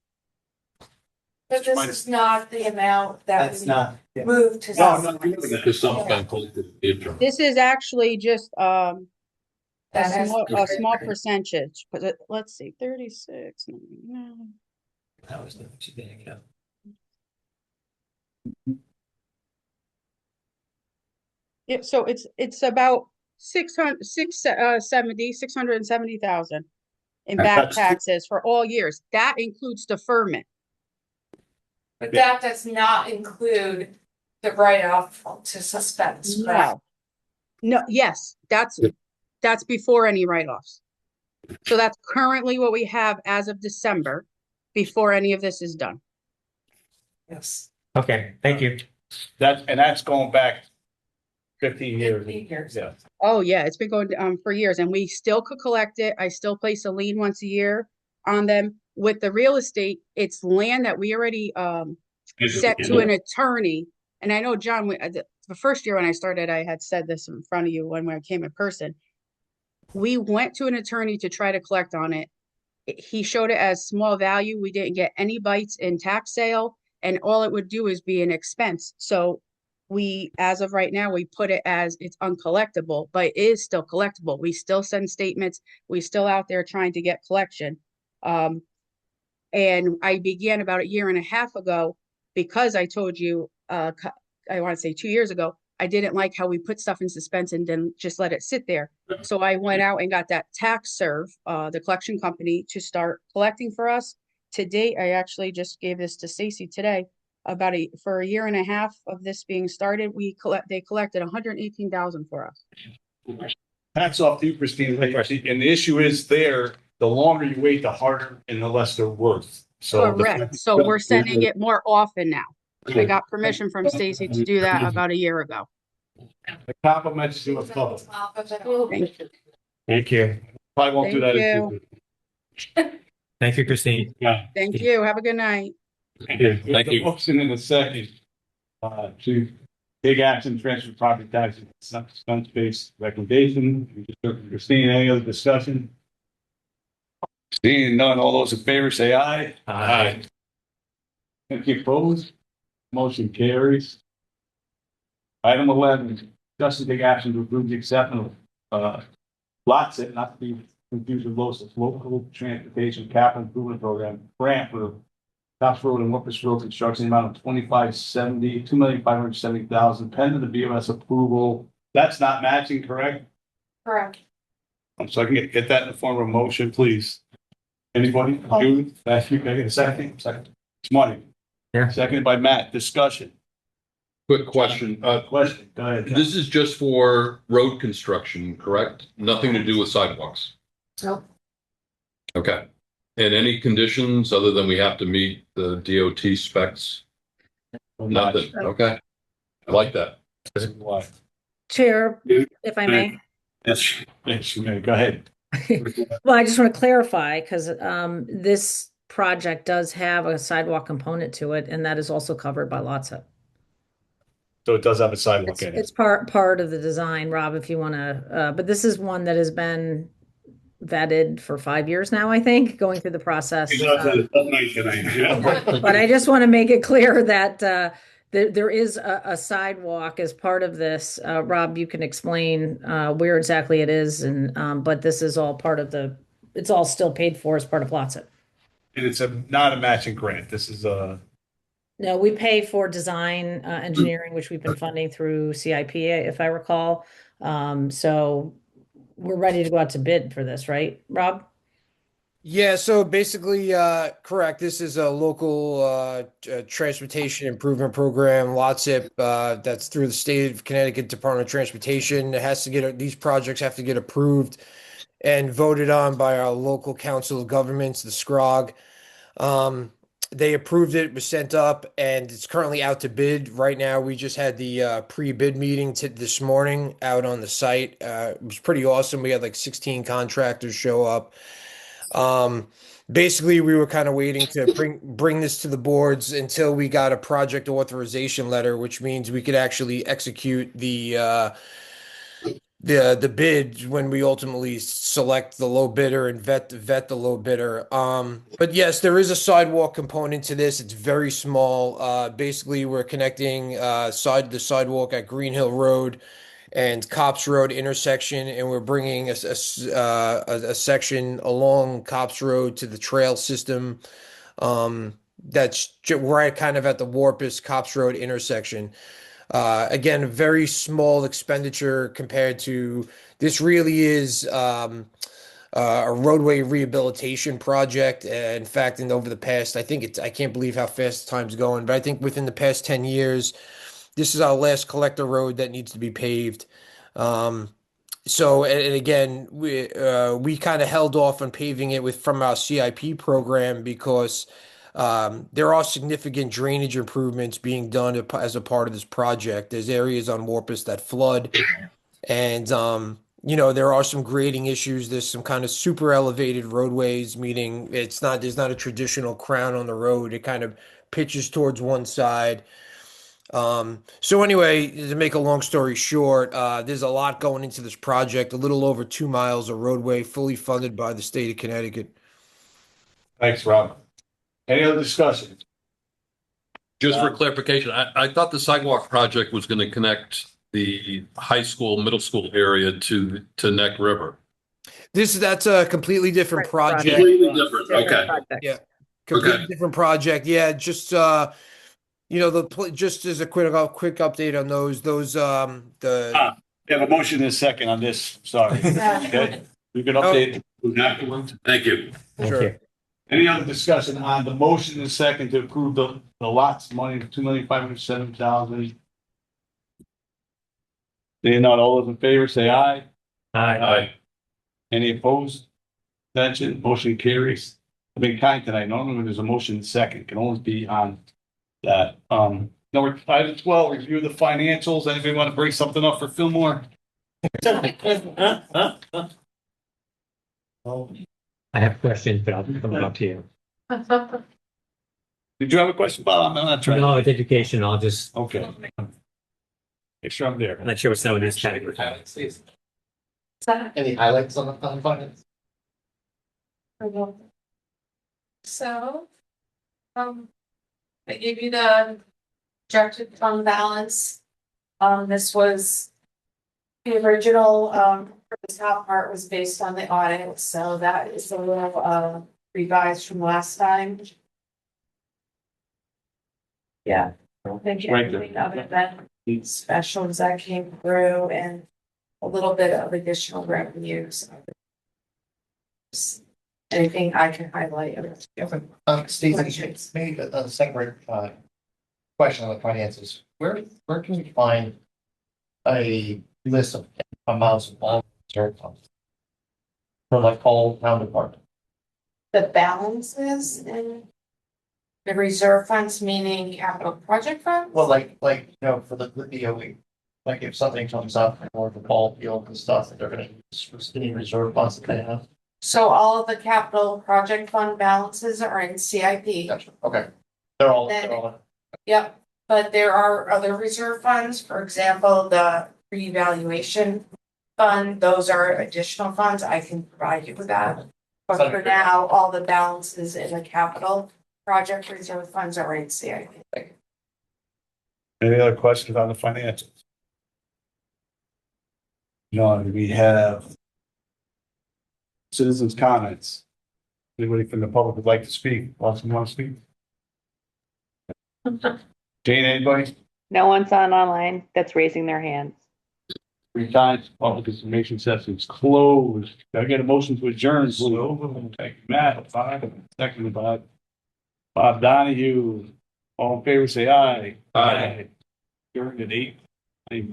But this is not the amount that That's we not. moved to. Because something's been collected in the interim. This is actually just, a That has- small percentage, but let's see, 36. That was the beginning, yeah. Yeah, so it's about 670,000 in And back that's- taxes for all years. That includes deferment. But that does not include the write-off to suspense, correct? No, yes, that's before any write-offs. So that's currently what we have as of December, before any of this is done. Yes. Okay, thank you. That's going back 15 years. 15 years. Yeah. Oh, yeah, it's been going for years, and we still could collect it. I still place a lien once a year on them. With the real estate, it's land that we already set to an attorney. And I know, John, the first year when I started, I had said this in front of you when I came in person. We went to an attorney to try to collect on it. He showed it as small value. We didn't get any bites in tax sale, and all it would do is be an expense. So we, as of right now, we put it as it's uncollectible, but it is still collectible. We still send statements. We still out there trying to get collection. And I began about a year and a half ago, because I told you, I want to say 2 years ago, I didn't like how we put stuff in suspense and then just let it sit there. So I went out and got that tax serve, the collection company, to start collecting for us. To date, I actually just gave this to Stacy today. For a year and a half of this being started, they collected 118,000 for us. Hats off to you, Christine. And the issue is there, the longer you wait, the harder and the less they're worth. So Correct. So we're sending it more often now. I got permission from Stacy to do that about a year ago. The compliments to a couple. Thank you. Thank you. Probably won't do that. Thank in Thank you, Christine. Yeah. Thank you. Have a good night. Thank you. Motion in a second, to take action, transfer property taxes, expense-based recommendation. Christine, any other discussion? Seeing none, all those in favor say aye. Aye. Any opposed? Motion carries. Item 11, discuss and take action to approve the acceptance of lots that not to be confused with local transportation capital improvement program grant for Tops Road and Workers Road construction amount of $2,570,000 pending the BOS approval. That's not matching, correct? Correct. So I can get that in the form of a motion, please. Anybody? Jude? Thank you. Can I get a second? Second. It's money. Yeah. Seconded by Matt. Discussion. Quick question. Question. Go ahead. This is just for road construction, correct? Nothing to do with sidewalks? Nope. Okay. And any conditions other than we have to meet the DOT specs? Nothing. Okay. I like that. Why? Chair, if I may. Yes, you may. Go ahead. Well, I just want to clarify because this project does have a sidewalk component to it, and that is also covered by LOTSA. So it does have a sidewalk in it. It's part of the design, Rob, if you want to, but this is one that has been vetted for 5 years now, I think, going through the process. But I just want to make it clear that there is a sidewalk as part of this. Rob, you can explain where exactly it is, and but this is all part of it's all still paid for as part of LOTSA. And it's not a matching grant. This is No, we pay for design engineering, which we've been funding through CIP, if I recall. So we're ready to go out to bid for this, right, Rob? Yeah, so basically, correct. This is a local transportation improvement program, LOTSIP, that's through the state of Connecticut Department of Transportation. It has to these projects have to get approved and voted on by our local council of governments, the SCROG. They approved it, was sent up, and it's currently out to bid. Right now, we just had the pre-bid meeting this morning out on the site. It was pretty awesome. We had like 16 contractors show up. Basically, we were kind of waiting to bring this to the boards until we got a project authorization letter, which means we could actually execute the the bid when we ultimately select the low bidder and vet the low bidder. But yes, there is a sidewalk component to this. It's very small. Basically, we're connecting the sidewalk at Green Hill Road and Cops Road intersection, and we're bringing a section along Cops Road to the trail system. That's right, kind of at the Warpus Cops Road intersection. Again, a very small expenditure compared to this. Really is a roadway rehabilitation project. In fact, over the past, I can't believe how fast time's going, but I think within the past 10 years, this is our last collector road that needs to be paved. So, and again, we kind of held off on paving it from our CIP program because there are significant drainage improvements being done as a part of this project. There's areas on Warpus that flood, and there are some grading issues. There's some kind of super elevated roadways, meaning there's not a traditional crown on the road. It kind of pitches towards one side. So anyway, to make a long story short, there's a lot going into this project, a little over 2 miles of roadway fully funded by the state of Connecticut. Thanks, Rob. Any other discussion? Just for clarification, I thought the sidewalk project was going to connect the high school, middle school area to Neck River. That's a completely different project. Completely different. Okay. Yeah. Completely different project. Yeah. Just, just as a quick update on those, We have a motion and a second on this. Sorry. Okay. We can update afterwards. Thank you. Sure. Any other discussion on the motion and second to approve the lots money of $2,507,000? Seeing none, all those in favor say aye. Aye. Any opposed? Abstention, motion carries. I've been kind tonight. Normally when there's a motion and second, it can only be on that. Number item 12, review the financials. Anybody want to bring something up for Fillmore? I have questions, but I'll come up to you. Did you have a question, Bob? I'm not trying. No, it's education. I'll just Okay. Make sure I'm there. I'm not sure what some of these categories. Any highlights on the finance? So, I gave you the projected fund balance. This was the original, for the top part was based on the audit, so that is a little, revised from last time. Yeah, I don't think Right there. anything other than these specials that came through and a little bit of additional revenues. Anything I can highlight? Stacey, maybe a separate question on the finances. Where can we find a list of amounts of all reserve funds for like all town department? The balances in the reserve funds, meaning capital project funds? Well, for the DOE, like if something comes up or the ball field and stuff that they're gonna use for any reserve funds that they have. So all of the capital project fund balances are in CIP. Gotcha. Okay. They're all. Yep, but there are other reserve funds, for example, the revaluation fund, those are additional funds, I can provide you with that. But for now, all the balances in the capital project reserve funds are in CIP. Any other questions on the financials? No, we have citizens' comments. Anybody from the public would like to speak? Want to speak? Jane, anybody? No one's online that's raising their hands. 3 times, public information session is closed. Can I get a motion to adjourn? Thank you, Matt. Second by Bob Donahue. All in favor, say aye. Aye. Adjourned at 8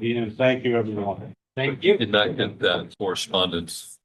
p.m. Thank you, everyone. Thank you. Did not get that correspondence.